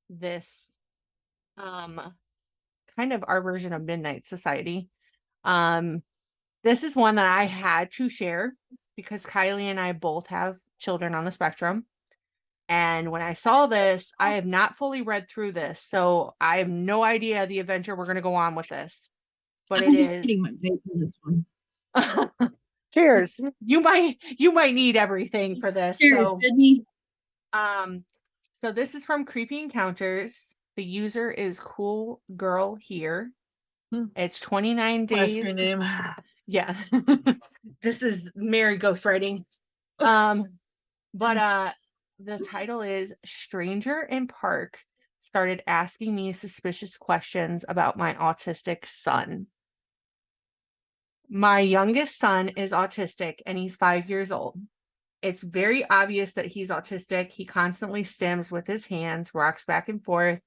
this kind of our version of Midnight Society, this is one that I had to share because Kylie and I both have children on the spectrum. And when I saw this, I have not fully read through this, so I have no idea the adventure we're going to go on with this. But I'm it is. getting my vape for this one. Cheers. You might need everything for this. Cheers, so, Sydney. So this is from Creepy Encounters. The user is Cool Girl Here. It's 29 days. Nice name. Yeah. This is Mary ghostwriting. But the title is Stranger in Park started asking me suspicious questions about my autistic son. My youngest son is autistic and he's 5 years old. It's very obvious that he's autistic. He constantly stims with his hands, rocks back and forth,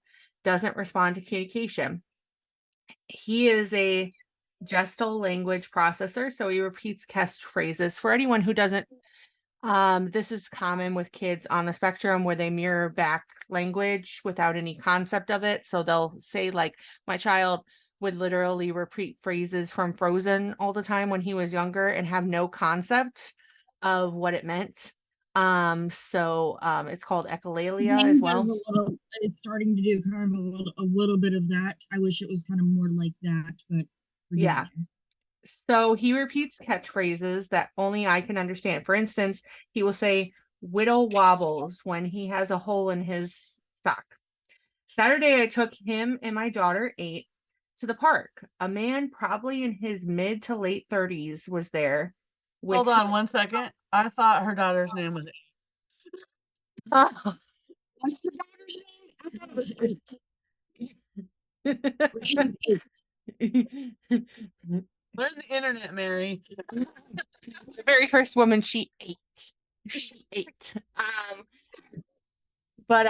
doesn't respond to communication. He is a gestural language processor, so he repeats catchphrases. For anyone who doesn't, this is common with kids on the spectrum where they mirror back language without any concept of it. So they'll say, like, my child would literally repeat phrases from Frozen all the time when he was younger and have no concept of what it meant. So it's called echolalia as well. It's starting to do kind of a little bit of that. I wish it was kind of more like that, but yeah. So he repeats catchphrases that only I can understand. For instance, he will say "whittle wobbles" when he has a hole in his sock. Saturday, I took him and my daughter, 8, to the park. A man probably in his mid to late 30s was there. Hold on 1 second. I thought her daughter's name was 8. What's the daughter's name? I thought it was 8. She's 8. Learn the internet, Mary. The very first woman she ate. She ate. But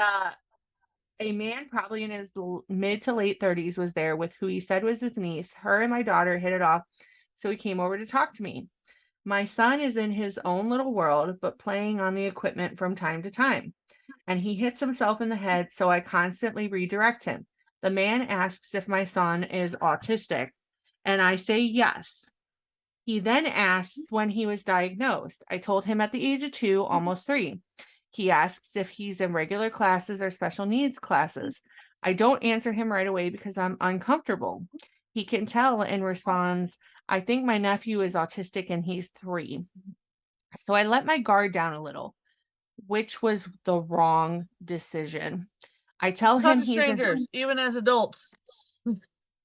a man probably in his mid to late 30s was there with who he said was his niece. Her and my daughter hit it off, so he came over to talk to me. My son is in his own little world, but playing on the equipment from time to time. And he hits himself in the head, so I constantly redirect him. The man asks if my son is autistic, and I say yes. He then asks when he was diagnosed. I told him at the age of 2, almost 3. He asks if he's in regular classes or special needs classes. I don't answer him right away because I'm uncomfortable. He can tell and responds, I think my nephew is autistic and he's 3. So I let my guard down a little, which was the wrong decision. I tell him he's strangers, even as adults.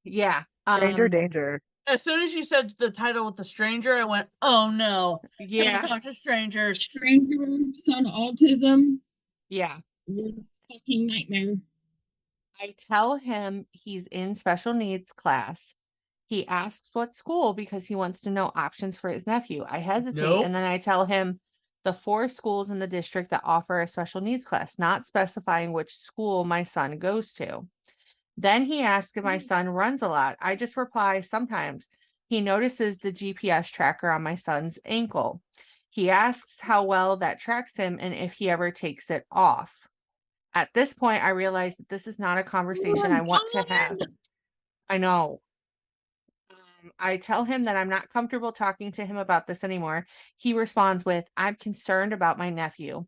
Yeah. Danger. As soon as you said the title with the stranger, I went, oh no. Yeah. Don't talk to strangers. Stranger, son, autism. Yeah. Fucking nightmare. I tell him he's in special needs class. He asks what school because he wants to know options for his nephew. I hesitate, and then I tell him the 4 schools in the district that offer a special needs class, not specifying which school my son goes to. Then he asks if my son runs a lot. I just reply sometimes. he notices the GPS tracker on my son's ankle. He asks how well that tracks him and if he ever takes it off. At this point, I realize that this is not a conversation I want to have. I know. I tell him that I'm not comfortable talking to him about this anymore. He responds with, I'm concerned about my nephew.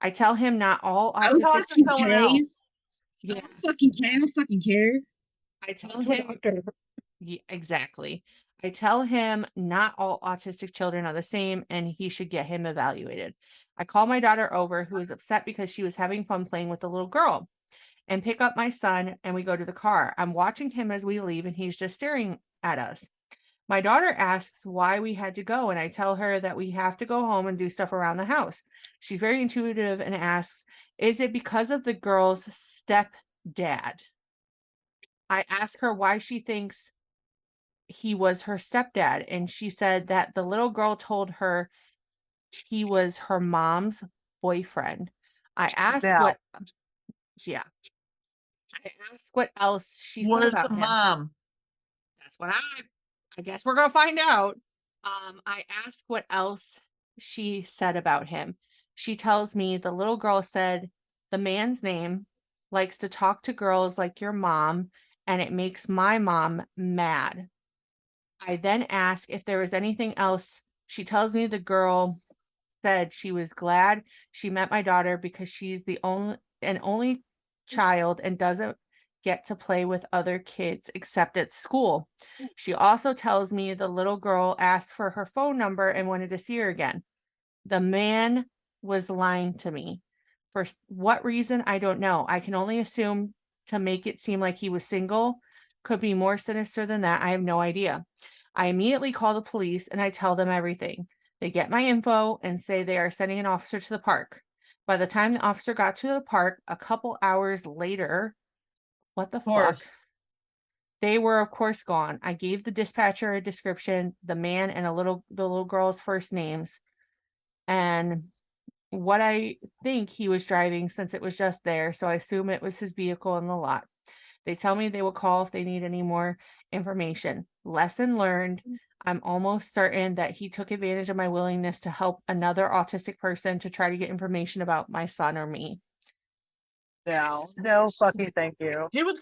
I tell him not all I'll talk autistic. to someone else. Yeah, I don't fucking care. I tell him. Yeah, exactly. I tell him not all autistic children are the same and he should get him evaluated. I call my daughter over, who is upset because she was having fun playing with the little girl, and pick up my son, and we go to the car. I'm watching him as we leave and he's just staring at us. My daughter asks why we had to go, and I tell her that we have to go home and do stuff around the house. She's very intuitive and asks, is it because of the girl's stepdad? I ask her why she thinks he was her stepdad, and she said that the little girl told her he was her mom's boyfriend. I asked Now, I asked what else she said Where's about the him. mom? That's what I guess we're gonna find out. I asked what else she said about him. She tells me the little girl said the man's name, likes to talk to girls like your mom, and it makes my mom mad. I then ask if there was anything else. She tells me the girl said she was glad she met my daughter because she's the only child and doesn't get to play with other kids except at school. She also tells me the little girl asked for her phone number and wanted to see her again. The man was lying to me. For what reason, I don't know. I can only assume to make it seem like he was single. Could be more sinister than that. I have no idea. I immediately call the police and I tell them everything. They get my info and say they are sending an officer to the park. By the time the officer got to the park, a couple hours later, what the fuck? They were, of course, gone. I gave the dispatcher a description, the man and the little girl's first names, and what I think he was driving since it was just there. So I assume it was his vehicle in the lot. They tell me they will call if they need any more information. Lesson learned. I'm almost certain that he took advantage of my willingness to help another autistic person to try to get information about my son or me. No fucking thank you. He was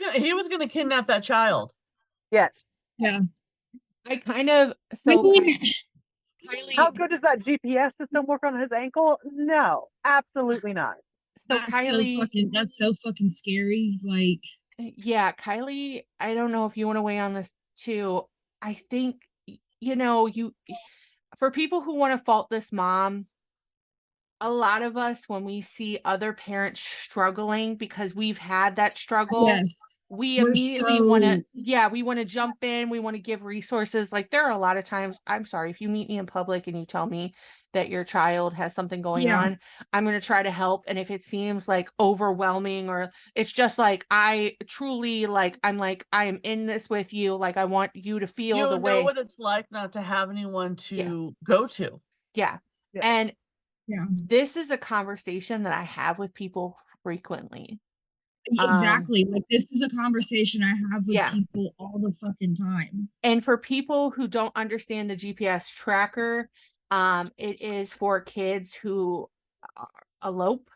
gonna kidnap that child. Yes. Yeah. I kind of I mean, Kylie, How good does that GPS system work on his ankle? No, absolutely not. so that's Kylie, that's so fucking scary. Like, yeah, Kylie, I don't know if you want to weigh on this too. I think, you for people who want to fault this mom, a lot of us, when we see other parents struggling because we've had that struggle, yes, we we're immediately so want to, we want to jump in. We want to give resources. Like there are a lot of times, I'm sorry, if you meet me in public and you tell me that your child has something going yeah, on, I'm going to try to help. And if it seems like overwhelming or it's just like, I truly like, I'm like, I am in this with you. Like I want you to feel You the know way. what it's like not to have anyone Yeah. to go to. Yeah. Yeah. And yeah, this is a conversation that I have with people frequently. exactly. Like this is a conversation I have with Yeah. people all the fucking time. And for people who don't understand the GPS tracker, it is for kids who elope.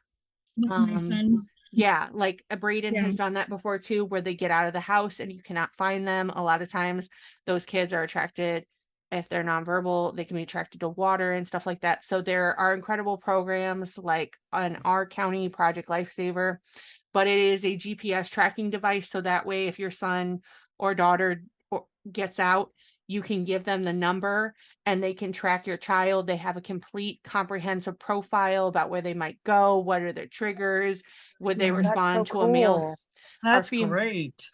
Like my son. Yeah, like Braden Yeah. has done that before too, where they get out of the house and you cannot find them. A lot of times those kids are attracted, if they're nonverbal, they can be attracted to water and stuff like that. So there are incredible programs like on our county Project Lifesaver, but it is a GPS tracking device. So that way, if your son or daughter gets out, you can give them the number and they can track your child. They have a complete comprehensive profile about where they might go, what are their triggers, would they Yeah. respond That's so to a male cool. or That's female. great.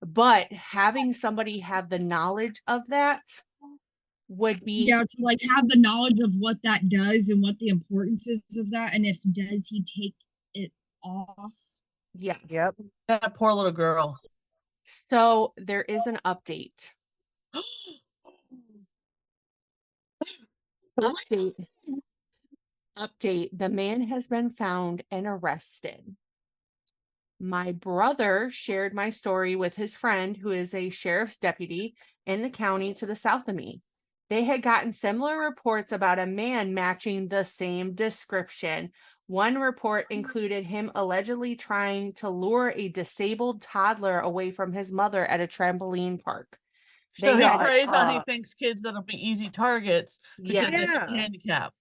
But having somebody have the knowledge of that would be, Yeah, to like have the knowledge of what that does and what the importance is of that, and if does he take it off? yes. Yep. That poor little girl. So there is an update. Update. The man has been found and arrested. My brother shared my story with his friend, who is a sheriff's deputy in the county to the south of me. They had gotten similar reports about a man matching the same description. One report included him allegedly trying to lure a disabled toddler away from his mother at a trampoline park. So They he had, preys on he thinks kids that'll be easy targets because yes, they have Yeah. a handicap.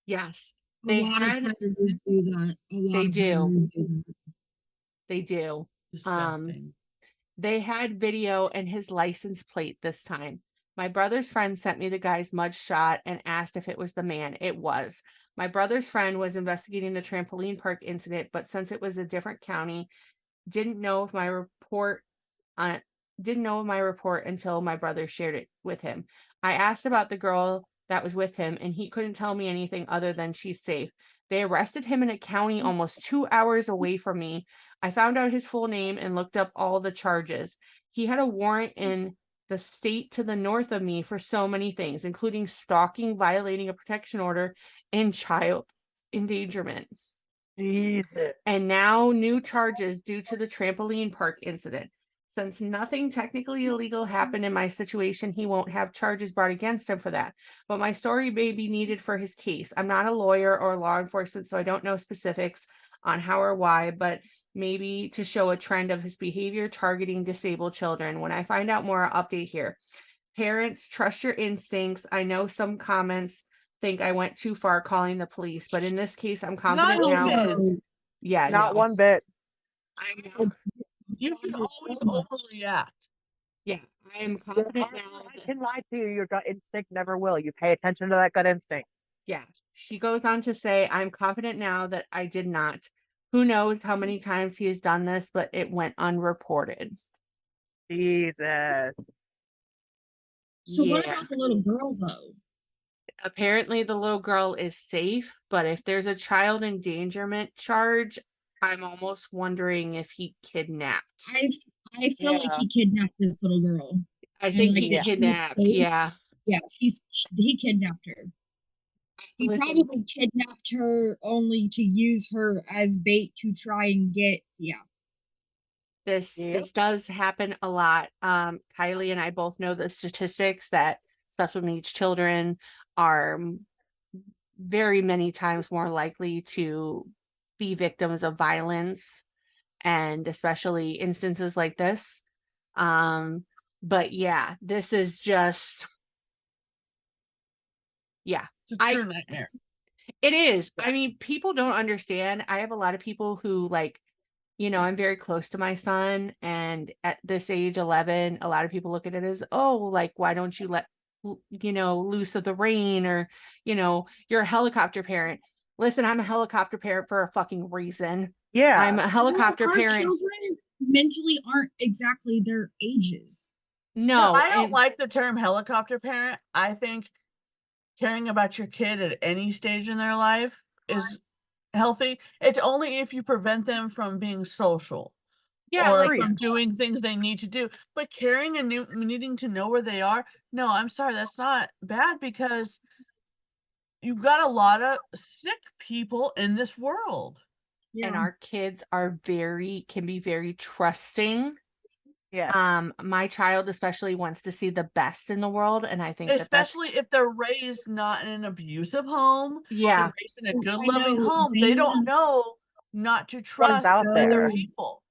yes, A they lot had, of predators do that. A lot they of do, predators do that. they do. Disgusting. They had video and his license plate this time. My brother's friend sent me the guy's mug shot and asked if it was the man. It was. My brother's friend was investigating the trampoline park incident, but since it was a different county, didn't know of my report until my brother shared it with him. I asked about the girl that was with him, and he couldn't tell me anything other than she's safe. They arrested him in a county almost 2 hours away from me. I found out his full name and looked up all the charges. He had a warrant in the state to the north of me for so many things, including stalking, violating a protection order, and child endangerment. Jesus. And now new charges due to the trampoline park incident. Since nothing technically illegal happened in my situation, he won't have charges brought against him for that. But my story may be needed for his case. I'm not a lawyer or law enforcement, so I don't know specifics on how or why, but maybe to show a trend of his behavior targeting disabled children. When I find out more, I'll update here. Parents, trust your instincts. I know some comments think I went too far calling the police, but in this case, I'm confident Not now. even. Yeah, Not no. one bit. You should always overreact. Yeah, I am Your confident heart now. can lie to you. Your gut instinct never will. You pay attention to that gut instinct. Yeah, she goes on to say, I'm confident now that I did not. Who knows how many times he has done this, but it went unreported. Jesus. So what Yeah. about the little girl though? Apparently the little girl is safe, but if there's a child endangerment charge, I'm almost wondering if he kidnapped. I feel like he kidnapped this little girl. I think like he that she was kidnapped, safe. yeah. Yeah, he kidnapped her. He Listen, probably kidnapped her only to use her as bait to try and get, yeah. this does happen a lot. Kylie and I both know the statistics that special needs children are very many times more likely to be victims of violence, and especially instances like this. But yeah, this is just, yeah. It's a true nightmare. It is. I mean, people don't understand. I have a lot of people who I'm very close to my son, and at this age, 11, a lot of people look at it as, oh, like, why don't you let, loose of the rain, or, you're a helicopter parent. Listen, I'm a helicopter parent for a fucking reason. Yeah. I'm a helicopter Our parent. children mentally aren't exactly their ages. No, I don't like the term helicopter parent. I think caring about your kid at any stage in their life is healthy. It's only if you prevent them from being social, or from doing things they need to do. But caring and needing to know where they are, no, I'm sorry, that's not bad, because you've got a lot of sick people in this world. And our kids can be very trusting. Yeah. My child especially wants to see the best in the world, and I think especially if they're raised not in an abusive home. Yeah. They're raised in a good, loving home. They don't know not to trust out other there. people.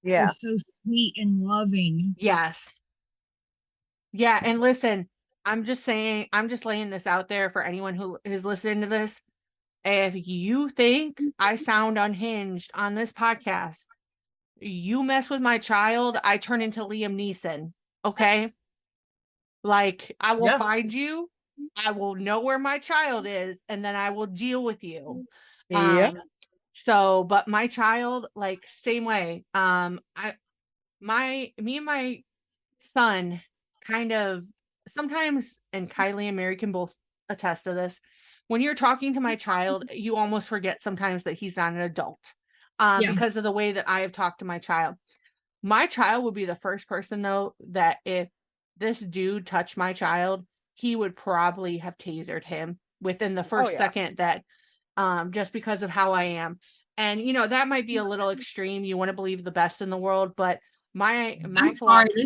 Yeah. So sweet and loving. Yes. Yeah, and listen, I'm just laying this out there for anyone who is listening to this. If you think I sound unhinged on this podcast, you mess with my child, I turn into Liam Neeson. Okay? Like, I will find you, I will know where my child is, and then I will deal with you. Yeah. But my child, like, same way. Me and my son kind of sometimes, and Kylie and Mary can both attest to this, when you're talking to my child, you almost forget sometimes that he's not an adult, because of the way that I have talked to my child. My child would be the first person, though, that if this dude touched my child, he would probably have tasered him within the first second, that just because of how I am. And that might be a little extreme. You want to believe the best in the world, but my I'm sorry. philosophy,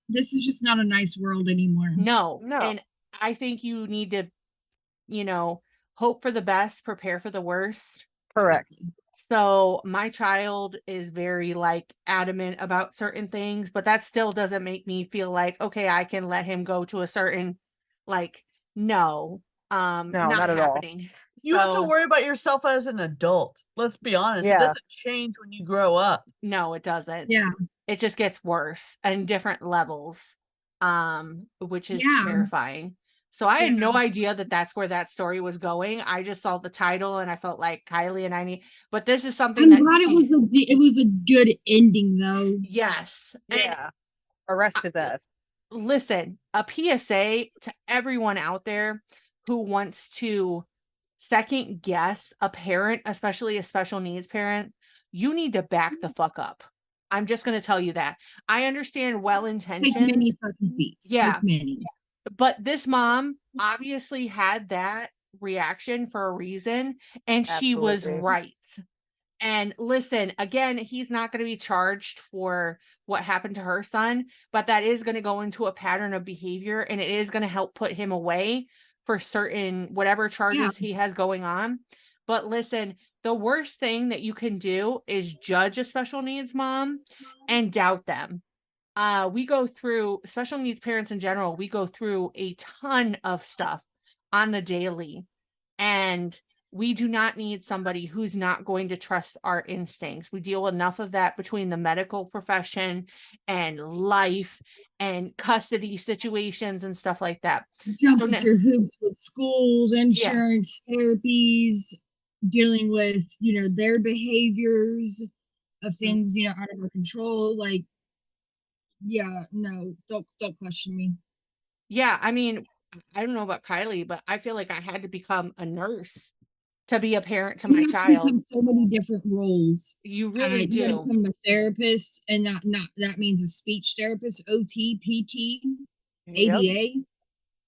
This is just not a nice world anymore. no. No. And I think you need to, hope for the best, prepare for the worst. Correct. So my child is very like adamant about certain things, but that still doesn't make me feel like, okay, I can let him go to a certain, like, no, No, not not at all. happening. You have to So worry about yourself as an adult. Let's be honest. It Yeah. doesn't change when you grow up. no, it doesn't. Yeah. It just gets worse and different levels, which is Yeah. terrifying. So I had no Yeah. idea that that's where that story was going. I just saw the title and I felt like Kylie and I need, but this is something I'm that glad it was a good ending though. yes. And Yeah. Arrest his ass. listen, a PSA to everyone out there who wants to second guess a parent, especially a special needs parent, you need to back the fuck up. I'm just going to tell you that. I understand well Take intentions. many fucking seats. Yeah. Take many. But this mom obviously had that reaction for a reason, and she was Absolutely. right. And listen, again, he's not going to be charged for what happened to her son, but that is going to go into a pattern of behavior, and it is going to help put him away for certain whatever charges he has going on. But listen, the worst thing that you can do is judge a special needs mom and doubt them. We go through special needs parents in general, we go through a ton of stuff on the daily, and we do not need somebody who's not going to trust our instincts. We deal enough of that between the medical profession and life and custody situations and stuff like that. Jumping through hoops with schools, insurance, therapies, dealing with, their behaviors of things, out of our control. Like, yeah, no, don't question me. Yeah, I mean, I don't know about Kylie, but I feel like I had to become a nurse to be a parent to my child. So many different roles. You really do. You become a therapist, and that means a speech therapist, OT, PT, ADA.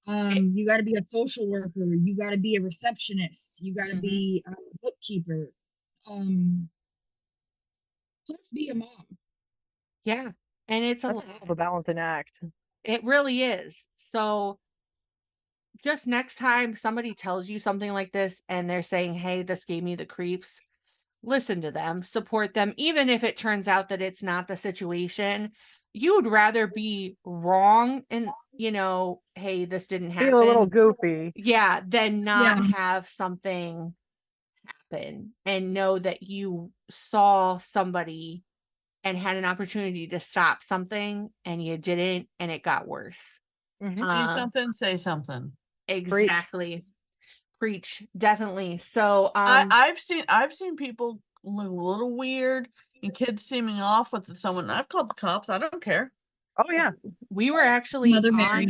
You got to be a social worker. You got to be a receptionist. You got to be a bookkeeper. Let's be a mom. Yeah, and it's a balancing act. It really is. So just next time somebody tells you something like this and they're saying, hey, this gave me the creeps, listen to them, support them, even if it turns out that it's not the situation. You would rather be wrong and, hey, this didn't happen. Feel a little goofy. Yeah, than not have something happen and know that you saw somebody and had an opportunity to stop something and you didn't, and it got worse. See something, say something. Exactly. Preach. Definitely. So I've seen people look a little weird and kids seeming off with someone. I've called the cops. I don't care. Oh yeah. We were actually Mother Mary.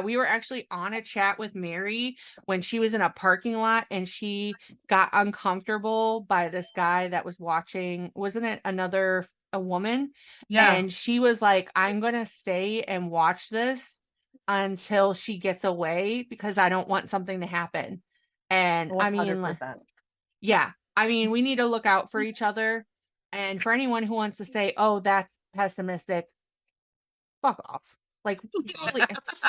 we were actually on a chat with Mary when she was in a parking lot and she got uncomfortable by this guy that was watching, wasn't it a woman? Yeah. And she was like, I'm gonna stay and watch this until she gets away because I don't want something to happen. And 100%. I mean, we need to look out for each other. And for anyone who wants to say, oh, that's pessimistic, fuck off. Like, totally,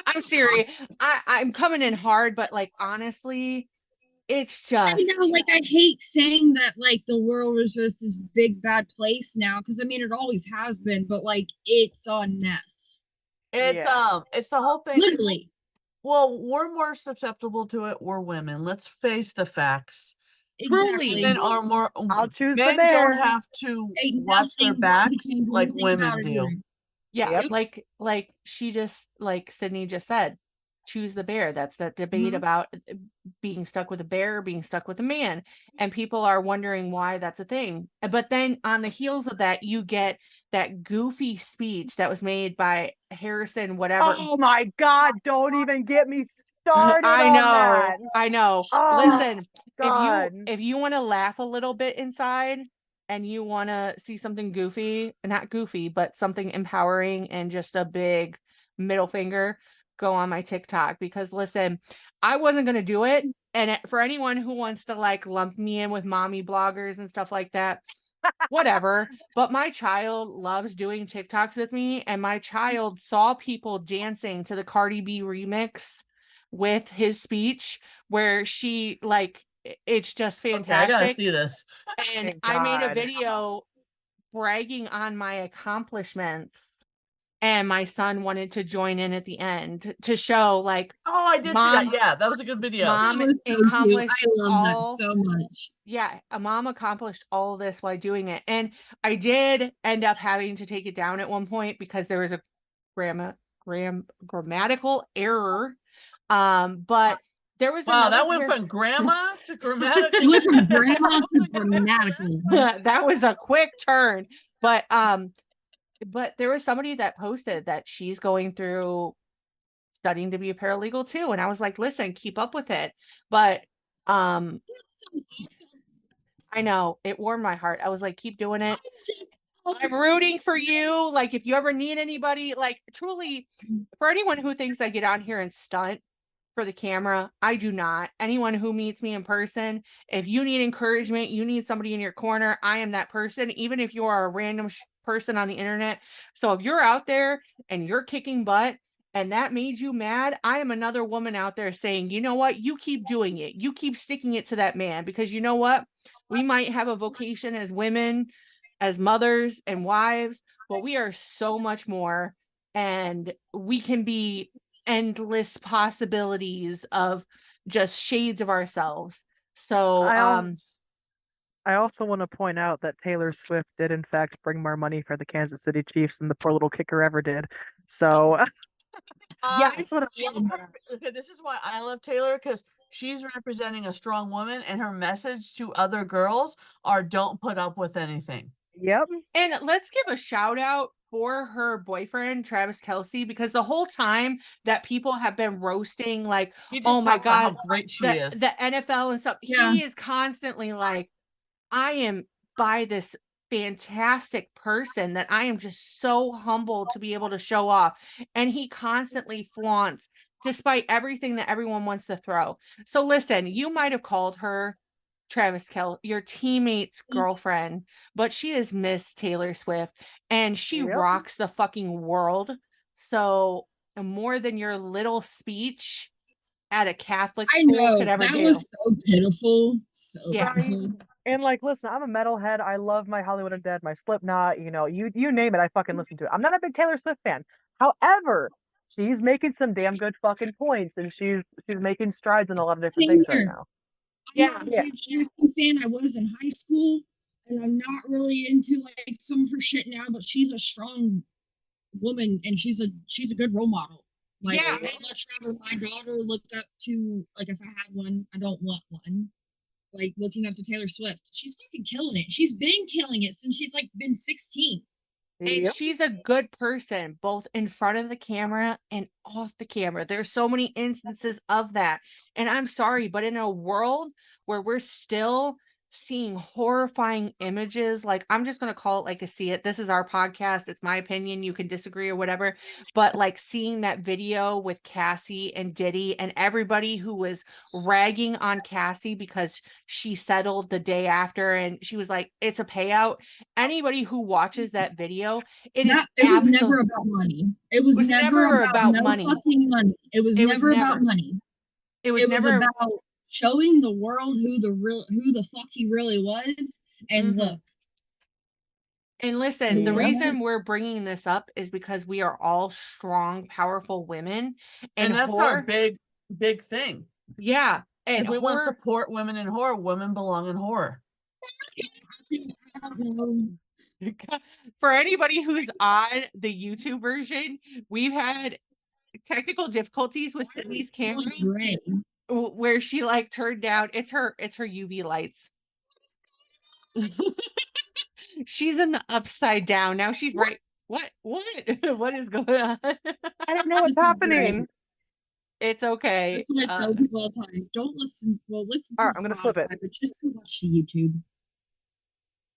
I'm serious. I'm coming in hard, but like, honestly, it's just. I know, like, I hate saying that, like, the world is just this big bad place now, because I mean, it always has been, but like, it's on meth. It's the whole thing. Literally. Well, we're more susceptible to it. We're women. Let's face the facts. Truly, men are more. I'll choose men the bear. don't have to watch their backs like women do. Yeah, like she just, like Sydney just said, choose the bear. That's that debate about being stuck with a bear or being stuck with a man. And people are wondering why that's a thing. But then on the heels of that, you get that goofy speech that was made by Harrison, whatever. Oh my God, don't even get me started. I know. Oh, listen, God. if you want to laugh a little bit inside and you want to see something goofy, not goofy, but something empowering and just a big middle finger, go on my TikTok, because listen, I wasn't going to do it, And for anyone who wants to like lump me in with mommy bloggers and stuff like that, whatever. But my child loves doing TikToks with me, and my child saw people dancing to the Cardi B remix with his speech, where she like it's just Okay, I gotta fantastic. see this. And Thank I made a God. video bragging on my accomplishments, and my son wanted to join in at the end to show like Oh, I did see Mom- that. Yeah, that was a good video. mom That was so cute. accomplished I love that all so much. yeah, a mom accomplished all this while doing it. And I did end up having to take it down at one point because there was a grammatical error. But there was Wow, another that went from grandma to grammatical. It went from grandma to grammatical. that was a quick turn. But there was somebody that posted that she's going through studying to be a paralegal too. And I was like, listen, keep up with it. But That's so awesome. I know, it warmed my heart. I was like, keep doing it. I'm rooting for you. Like, if you ever need anybody, like, truly, for anyone who thinks I get on here and stunt for the camera, I do not. Anyone who meets me in person, if you need encouragement, you need somebody in your corner, I am that person, even if you are a random person on the internet. So if you're out there and you're kicking butt and that made you mad, I am another woman out there saying, you know what? You keep doing it. You keep sticking it to that man, because you know what? We might have a vocation as women, as mothers and wives, but we are so much more, and we can be endless possibilities of just shades of ourselves. So I also want to point out that Taylor Swift did in fact bring more money for the Kansas City Chiefs than the poor little kicker ever did. So yes, Okay, this is why I love Taylor, because she's representing a strong woman, and her message to other girls are don't put up with anything. yep. and let's give a shout out for her boyfriend Travis Kelce, because the whole time that people have been roasting like, He just oh my talks about god, how great she is. the NFL and stuff, Yeah. he is constantly like, I am by this fantastic person that I am just so humbled to be able to show off. And he constantly flaunts despite everything that everyone wants to throw. So listen, you might have called her Travis Kelce, your teammate's girlfriend, but she is Miss Taylor Swift, and she Yep. rocks the fucking world. So more than your little speech at a Catholic I school know could ever that do. was so pitiful. So Yeah. pitiful. And like, listen, I'm a metalhead. I love my Hollywood Undead, my Slipknot, you know, you name it, I fucking listen to it. I'm not a big Taylor Swift fan. However, she's making some damn good fucking points, and she's making strides in a lot of different Same things right here. now. Yeah. I'm not a huge Taylor Swift fan. I was in high school, and I'm not really into like some of her shit now. But she's a strong woman, and she's a good role model. Like, Yeah. I'd much rather my daughter looked up to, like, if I had one, I don't want one. Like, looking up to Taylor Swift, she's fucking killing it. She's been killing it since she's like been 16. And Yep. she's a good person, both in front of the camera and off the camera. There's so many instances of that. And I'm sorry, but in a world where we're still seeing horrifying images, like, I'm just going to call it like I see it. This is our podcast. It's my opinion. You can disagree or whatever. But like seeing that video with Cassie and Diddy and everybody who was ragging on Cassie because she settled the day after and she was like, it's a payout. Anybody who watches that video, it was never about money. It was never about money. Fucking money. It was never about money. It was never about showing the world who the fuck he really was. And look. And listen, the reason we're bringing this up is because we are all strong, powerful women, and that's our big thing. Yeah, and we want to support women in horror. Women belong in horror. For anybody who's on the YouTube version, we've had technical difficulties with Sydney's camera, where she like turned down. It's her UV lights. She's in the upside down now. She's right. What what is going on? I don't know what's happening. It's okay. That's what I tell people all the time. Don't listen. Well, listen to I'm gonna flip it. but just go watch the YouTube.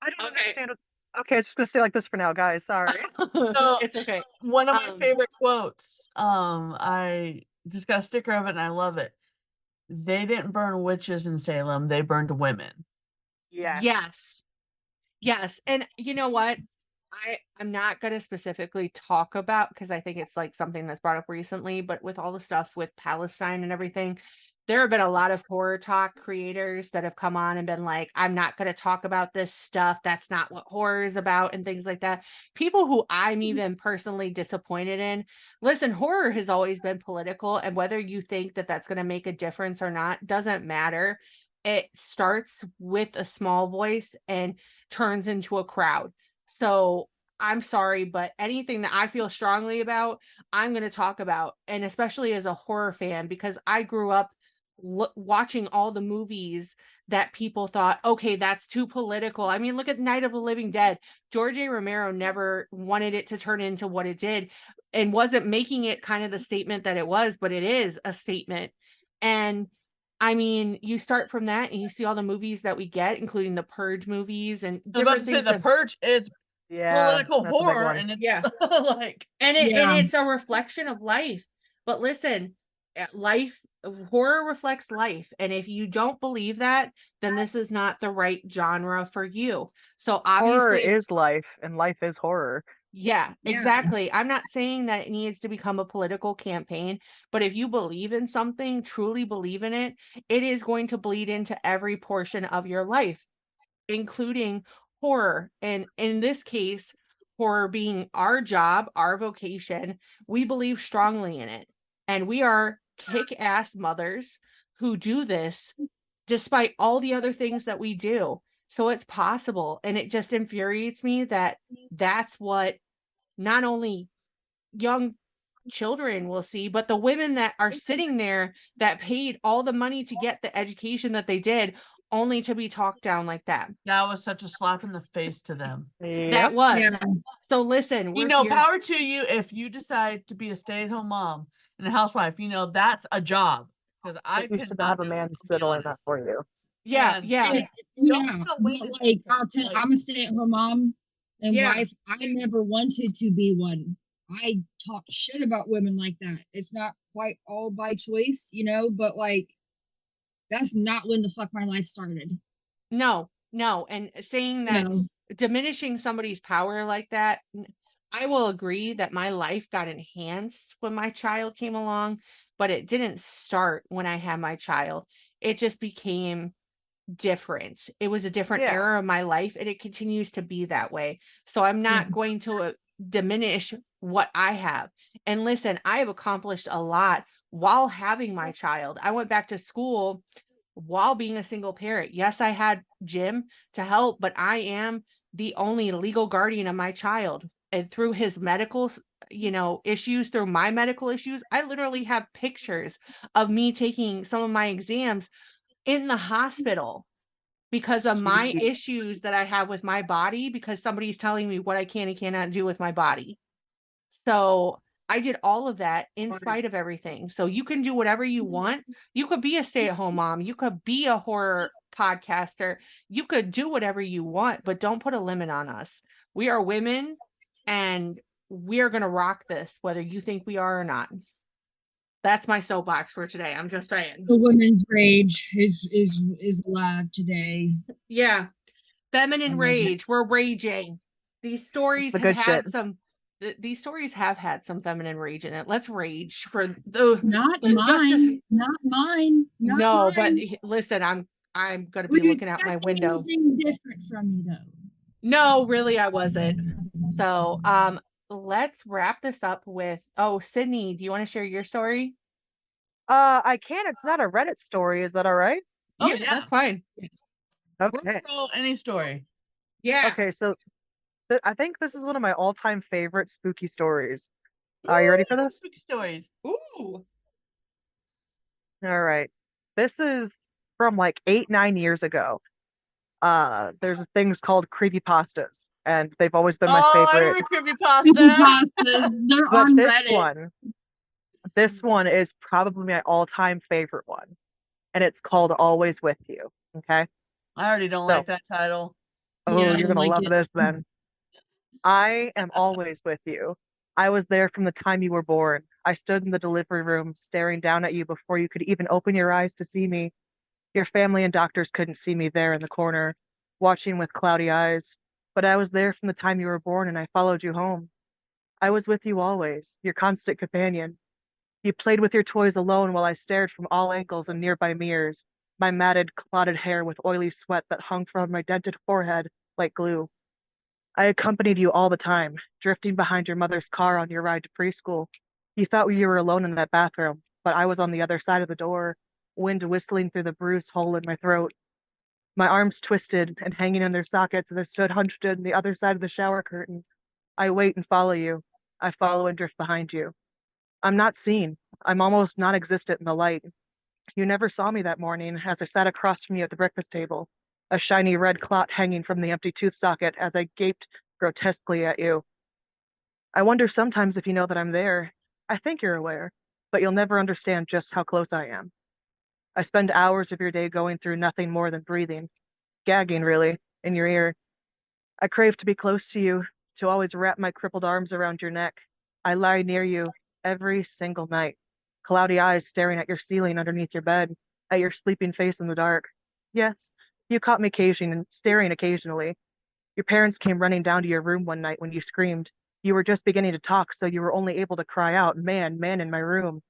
I don't understand. Okay, I was just gonna say like this for now, guys. Sorry. So, it's okay. One of my favorite quotes. I just got a sticker of it, and I love it. they didn't burn witches in Salem, they burned women. Yes. And you know what? I'm not going to specifically talk about, because I think it's like something that's brought up recently, but with all the stuff with Palestine and everything, there have been a lot of horror talk creators that have come on and been like, I'm not going to talk about this stuff. That's not what horror is about, and things like that. People who I'm even personally disappointed in. Listen, horror has always been political, and whether you think that that's going to make a difference or not doesn't matter. It starts with a small voice and turns into a crowd. So I'm sorry, but anything that I feel strongly about, I'm going to talk about. And especially as a horror fan, because I grew up watching all the movies that people thought, okay, that's too political. I mean, look at Night of the Living Dead. George A. Romero never wanted it to turn into what it did, and wasn't making it kind of the statement that it was, but it is a statement. And I mean, you start from that and you see all the movies that we get, including the Purge movies and I was about to different say things. The Purge is political that's a big horror, one. and it's Yeah. like, and Yeah. it's a reflection of life. But listen, horror reflects life, and if you don't believe that, then this is not the right genre for you. So Horror obviously, is life, and life is horror. yeah, Yeah. exactly. I'm not saying that it needs to become a political campaign, but if you believe in something, truly believe in it, it is going to bleed into every portion of your life, including horror. And in this case, horror being our job, our vocation, we believe strongly in it. And we are kick-ass mothers who do this despite all the other things that we do. So it's possible. And it just infuriates me that that's what not only young children will see, but the women that are sitting there that paid all the money to get the education that they did, only to be talked down like that. that was such a slap in the face to them. That Yep. was. Yeah. So listen, You we're know, here. power to you if you decide to be a stay-at-home mom and a housewife. You know, that's a job. Because I But you could should not have a do it, man to be settle in that honest. for you. Yeah, And- yeah. And- Don't yeah, feel weighted but like down. I'm a stay-at-home mom and Yeah. wife. I never wanted to be one. I talk shit about women like that. It's not quite all by choice, you know, but like that's not when the fuck my life started. No. And saying that, No. diminishing somebody's power like that, I will agree that my life got enhanced when my child came along, but it didn't start when I had my child. It just became different. It was a different Yeah. era of my life, and it continues to be that way. So I'm not going to diminish what I have. And listen, I have accomplished a lot while having my child. I went back to school while being a single parent. Yes, I had Jim to help, but I am the only legal guardian of my child. And through his medical, issues, through my medical issues, I literally have pictures of me taking some of my exams in the hospital because of my issues that I have with my body, because somebody's telling me what I can and cannot do with my body. So I did all of that in spite of everything. So you can do whatever you want. You could be a stay-at-home mom. You could be a horror podcaster. You could do whatever you want, but don't put a limit on us. We are women, and we are going to rock this, whether you think we are or not. That's my soapbox for today. I'm just saying. The women's rage is alive today. Yeah. Feminine I love it. rage. We're raging. These stories the have good had shit. some. These stories have had some feminine rage in it. Let's rage for the. Not Just as- mine. Not mine. Not No, but mine. listen, I'm gonna Were be you looking out my expecting window. anything different from me though? No, really, I wasn't. So, let's wrap this up with. Oh, Sydney, do you want to share your story? I can. It's not a Reddit story. Is that all right? Oh, Yeah, yeah. that's fine. Yes. Okay. We'll any story. Yeah. Okay. So I think this is one of my all-time favorite spooky stories. Are you ready for this? Spooky stories. Ooh. All right. This is from like 8-9 years ago. There's things called creepypastas, and they've always been my I favorite. remember creepypasta. They're But on this Reddit. this one is probably my all-time favorite one, and it's called Always With You. Okay. I already don't So- like that title. Oh, Yeah, I you're don't gonna like love it. this then. I am always with you. I was there from the time you were born. I stood in the delivery room, staring down at you before you could even open your eyes to see me. Your family and doctors couldn't see me there in the corner, watching with cloudy eyes. But I was there from the time you were born, and I followed you home. I was with you always, your constant companion. You played with your toys alone while I stared from all angles and nearby mirrors, my matted, clotted hair with oily sweat that hung from my dented forehead like glue. I accompanied you all the time, drifting behind your mother's car on your ride to preschool. You thought you were alone in that bathroom, but I was on the other side of the door, wind whistling through the bruised hole in my throat. My arms twisted and hanging in their sockets as I stood hunched on the other side of the shower curtain. I wait and follow you. I follow and drift behind you. I'm not seen. I'm almost non-existent in the light. You never saw me that morning as I sat across from you at the breakfast table, a shiny red clot hanging from the empty tooth socket as I gaped grotesquely at you. I wonder sometimes if you know that I'm there. I think you're aware, but you'll never understand just how close I am. I spend hours of your day going through nothing more than breathing, gagging really, in your ear. I crave to be close to you, to always wrap my crippled arms around your neck. I lie near you every single night, cloudy eyes staring at your ceiling underneath your bed, at your sleeping face in the dark. Yes, you caught me staring occasionally. Your parents came running down to your room one night when you screamed. You were just beginning to talk, so you were only able to cry out, "Man, man," in my room.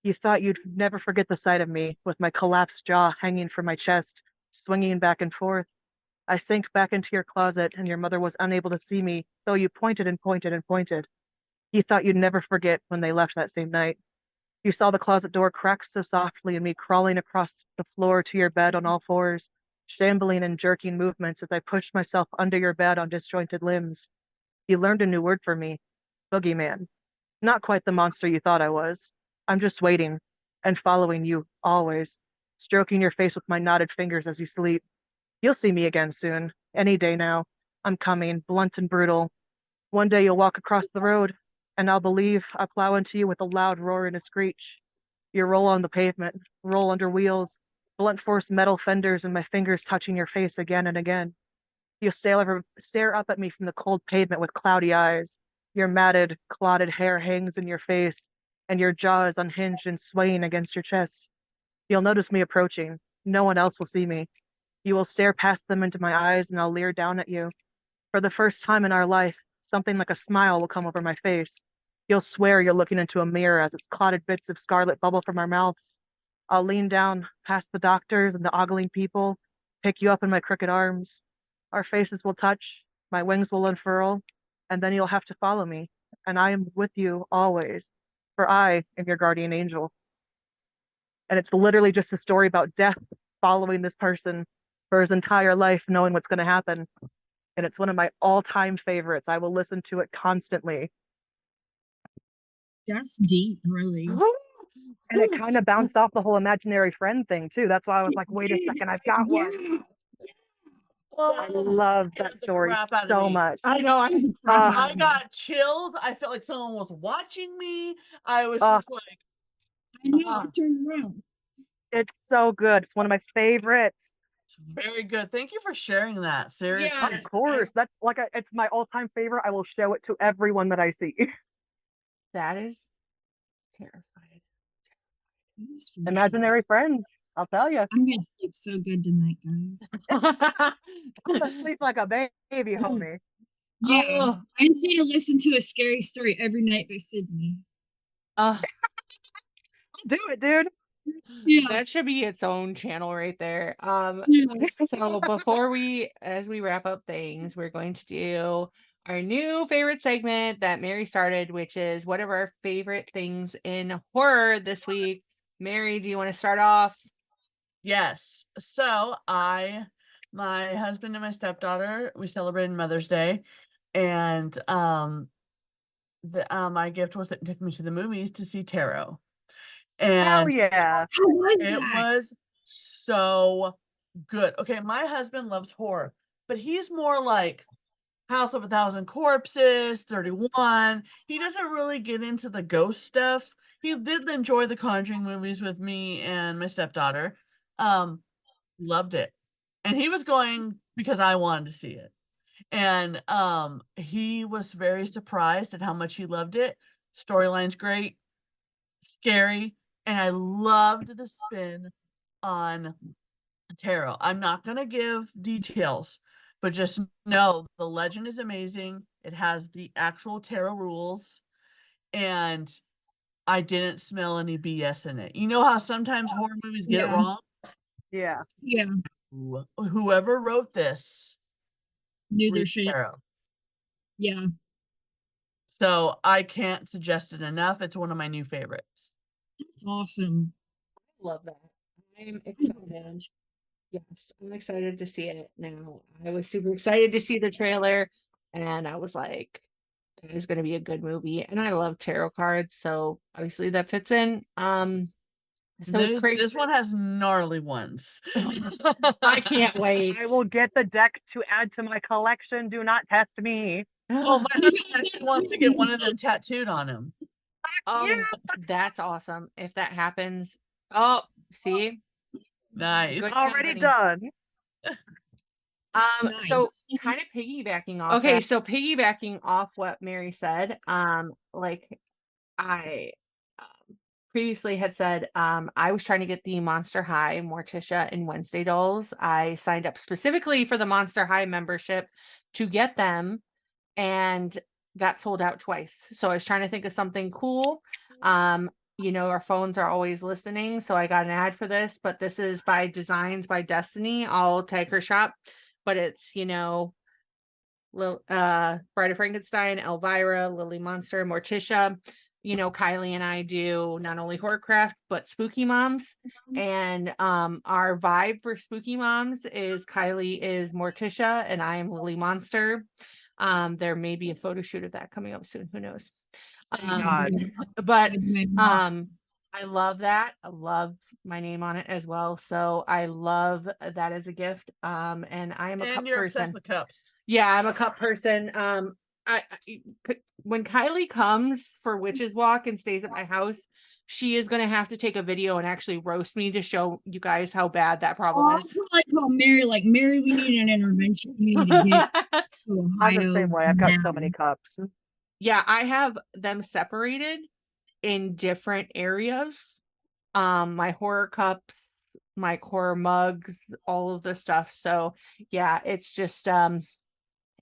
You thought you'd never forget the sight of me, with my collapsed jaw hanging from my chest, swinging back and forth. I sank back into your closet, and your mother was unable to see me, though you pointed and pointed and pointed. You thought you'd never forget when they left that same night. You saw the closet door crack so softly and me crawling across the floor to your bed on all fours, shambling and jerking movements as I pushed myself under your bed on disjointed limbs. You learned a new word for me, boogeyman. Not quite the monster you thought I was. I'm just waiting and following you always, stroking your face with my knotted fingers as you sleep. You'll see me again soon, any day now. I'm coming, blunt and brutal. One day you'll walk across the road, and I'll believe I plow into you with a loud roar and a screech. You roll on the pavement, roll under wheels, blunt force metal fenders and my fingers touching your face again and again. You'll stare up at me from the cold pavement with cloudy eyes. Your matted, clotted hair hangs in your face, and your jaw is unhinged and swaying against your chest. You'll notice me approaching. No one else will see me. You will stare past them into my eyes, and I'll leer down at you. For the first time in our life, something like a smile will come over my face. You'll swear you're looking into a mirror as its clotted bits of scarlet bubble from our mouths. I'll lean down past the doctors and the ogling people, pick you up in my crooked arms. Our faces will touch, my wings will unfurl, and then you'll have to follow me. And I am with you always, for I am your guardian angel. And it's literally just a story about death following this person for his entire life, knowing what's going to happen. And it's one of my all-time favorites. I will listen to it constantly. That's deep, really. And it kind of bounced off the whole imaginary friend thing too. That's why I was like, wait a second, I've got one. I love that story so much. I know. I got chills. I felt like someone was watching me. I was just like, I know, I turned around. It's so good. It's one of my favorites. very good. Thank you for sharing that. Seriously. Yes. Of course. That's like it's my all-time favorite. I will show it to everyone that I see. That is terrifying. Imaginary friends. I'll tell you. I'm gonna sleep so good tonight, guys. I'm gonna sleep like a baby, homie. Yeah, Oh. I just need to listen to a scary story every night by Sydney. Do it, dude. Yeah. That should be its own channel right there. So as we wrap up things, we're going to do our new favorite segment that Mary started, which is what are our favorite things in horror this week. Mary, do you want to start off? Yes. So my husband and my stepdaughter, we celebrated Mother's Day, and my gift was that it took me to the movies to see Tarot. And hell yeah. it was so good. Okay, my husband loves horror, but he's more like House of a Thousand Corpses, 31. He doesn't really get into the ghost stuff. He did enjoy the Conjuring movies with me and my stepdaughter. Loved it. And he was going because I wanted to see it. And he was very surprised at how much he loved it. Storyline's great. scary, and I loved the spin on tarot. I'm not going to give details, but just know the legend is amazing. It has the actual tarot rules, and I didn't smell any BS in it. You know how sometimes horror movies get it wrong? Yeah. Yeah. Whoever wrote this Knew their reads shit. tarot. Yeah. So I can't suggest it enough. It's one of my new favorites. That's awesome. Love that. I'm excited. Yes, I'm excited to see it now. I was super excited to see the trailer, and I was like, that is going to be a good movie. And I love tarot cards, so obviously that fits in. So it's great. This one has gnarly ones. I can't wait. I will get the deck to add to my collection. Do not test me. Oh, my husband wants to get one of them tattooed on him. Oh, Yeah. that's awesome. If that happens. Oh, see? Nice. Good Already company. done. So Nice. kind of piggybacking off. Okay, so piggybacking off what Mary said, like I previously had said, I was trying to get the Monster High, Morticia, and Wednesday dolls. I signed up specifically for the Monster High membership to get them, and got sold out twice. So I was trying to think of something cool. You know, our phones are always listening, so I got an ad for this, but this is by DeZignsbyDestiny. I'll tag her shop, but it's, you know, Bride of Frankenstein, Elvira, Lily Monster, Morticia. You know, Kylie and I do not only Horrorcraft, but Spooky Moms. And our vibe for Spooky Moms is Kylie is Morticia and I am Lily Monster. There may be a photo shoot of that coming up soon. Who knows? God. But I love that. I love my name on it as well. So I love that as a gift. And I am a cup you're person. obsessed with cups. Yeah, I'm a cup person. When Kylie comes for Witches Walk and stays at my house, she is going to have to take a video and actually roast me to show you guys how bad that problem is. I call Mary, like, Mary, we need an intervention. We need to get to Ohio. I'm the same way. I've got so many cups. Yeah, I have them separated in different areas. My horror cups, my horror mugs, all of the stuff. So yeah, it's just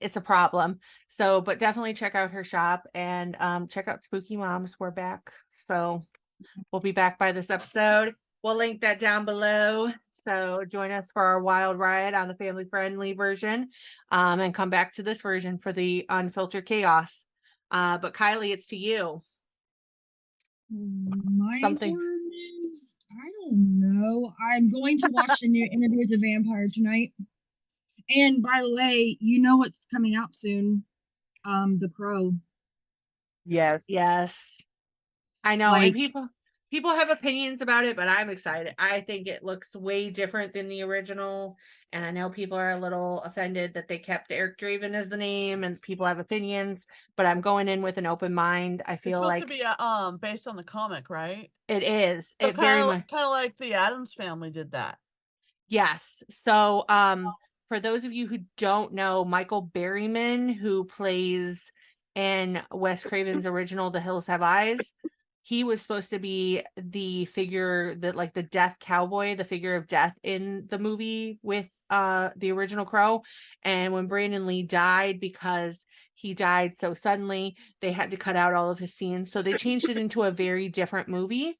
it's a problem. So, but definitely check out her shop and check out Spooky Moms. We're back. So we'll be back by this episode. We'll link that down below. So join us for our wild ride on the family friendly version, and come back to this version for the unfiltered chaos. But Kylie, it's to you. My Something. horror news? I don't know. I'm going to watch the new Interview with a Vampire tonight. And by the way, you know what's coming out soon? The Crow. Yes. Yes. I know. Like- And people have opinions about it, but I'm excited. I think it looks way different than the original. And I know people are a little offended that they kept Eric Draven as the name, and people have opinions, but I'm going in with an open mind. I feel It's like supposed to be based on the comic, right? it is. So It very much kind of like the Addams Family did that. Yes. So for those of you who don't know, Michael Berryman, who plays in Wes Craven's original The Hills Have Eyes, he was supposed to be the figure that, like, the death cowboy, the figure of death in the movie with the original Crow. And when Brandon Lee died, because he died so suddenly, they had to cut out all of his scenes. So they changed it into a very different movie.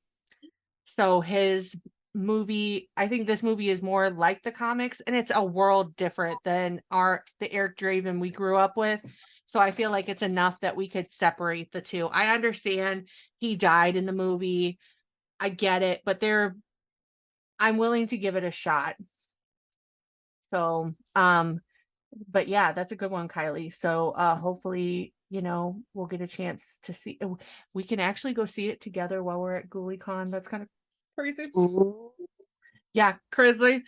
So his movie, I think this movie is more like the comics, and it's a world different than the Eric Draven we grew up with. So I feel like it's enough that we could separate the two. I understand he died in the movie. I get it, but I'm willing to give it a shot. So, but yeah, that's a good one, Kylie. So hopefully, you know, we'll get a chance to see. We can actually go see it together while we're at GhoulieCon. That's kind of crazy. Ooh. Yeah, crazy.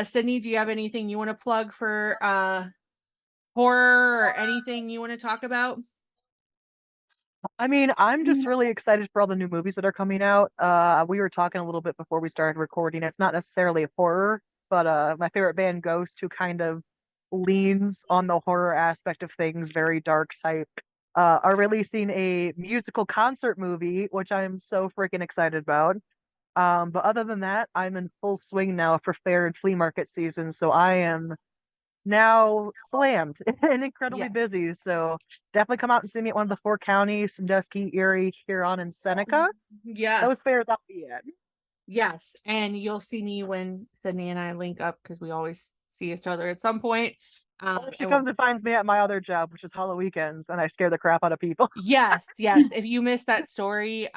Sydney, do you have anything you want to plug for horror or anything you want to talk about? I mean, I'm just really excited for all the new movies that are coming out. We were talking a little bit before we started recording. It's not necessarily a horror, but my favorite band, Ghost, who kind of leans on the horror aspect of things, very dark type. are releasing a musical concert movie, which I'm so freaking excited about. But other than that, I'm in full swing now for fair and flea market season, so I am now slammed and incredibly Yeah. busy. So definitely come out and see me at one of the 4 counties: Sandusky, Erie, Huron, and Seneca. Yes. Those fairs I'll be at. Yes. And you'll see me when Sydney and I link up because we always see each other at some point. Or she and comes and finds me at my other job, which is Hollow Weekends, and I scare the crap out of people. Yes, yes. If you missed that story,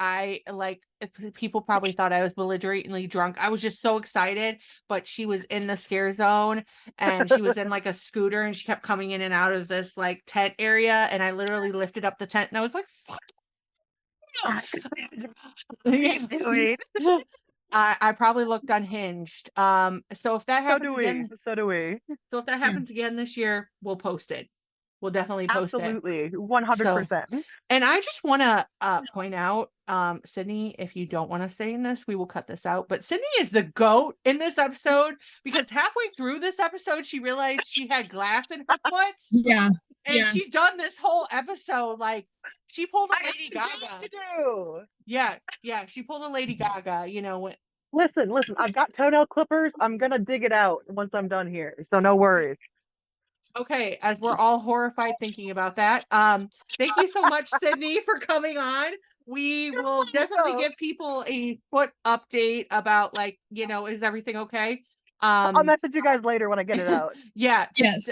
people probably thought I was belligerently drunk. I was just so excited, but she was in the scare zone and she was in like a scooter and she kept coming in and out of this like tent area. And I literally lifted up the tent and I was like, fuck. I probably looked unhinged. So if that happens again, So do we. so if that happens again this year, we'll post it. We'll definitely post Absolutely. 100%. And I just want to point out, Sydney, if you don't want to say in this, we will cut this out. But Sydney is the GOAT in this episode because halfway through this episode, she realized she had glass in her foot. Yeah. And she's done this whole episode. Like, she pulled a Lady Gaga. Yeah. She pulled a Lady Gaga, Listen, I've got toenail clippers. I'm going to dig it out once I'm done here. So no worries. Okay, as we're all horrified thinking about that. Thank you so much, Sydney, for coming on. We will definitely give people a foot update about is everything okay? I'll message you guys later when I get it out. Yeah. Yes.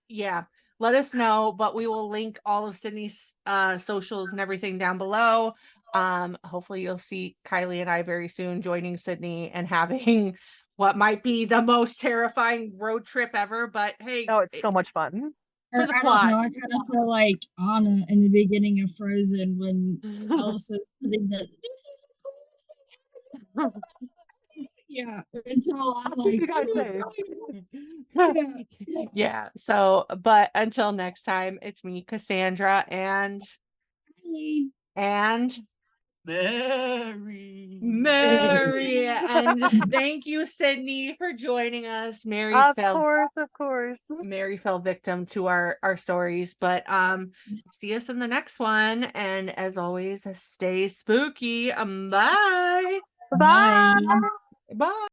Yeah. Let us know, but we will link all of Sydney's socials and everything down below. Hopefully you'll see Kylie and I very soon joining Sydney and having what might be the most terrifying road trip ever, but hey. Oh, it's so much fun. For the I plot. don't know, I kind of feel like Anna in the beginning of Frozen when Elsa's putting this is the coolest thing. Yeah, until I'm like, yeah. So, but until next time, it's me, Cassandra, and Mary, and thank you, Sydney, for joining us. Of course. Mary fell victim to our stories, but see us in the next one, and as always, stay spooky. Bye. Bye. Bye.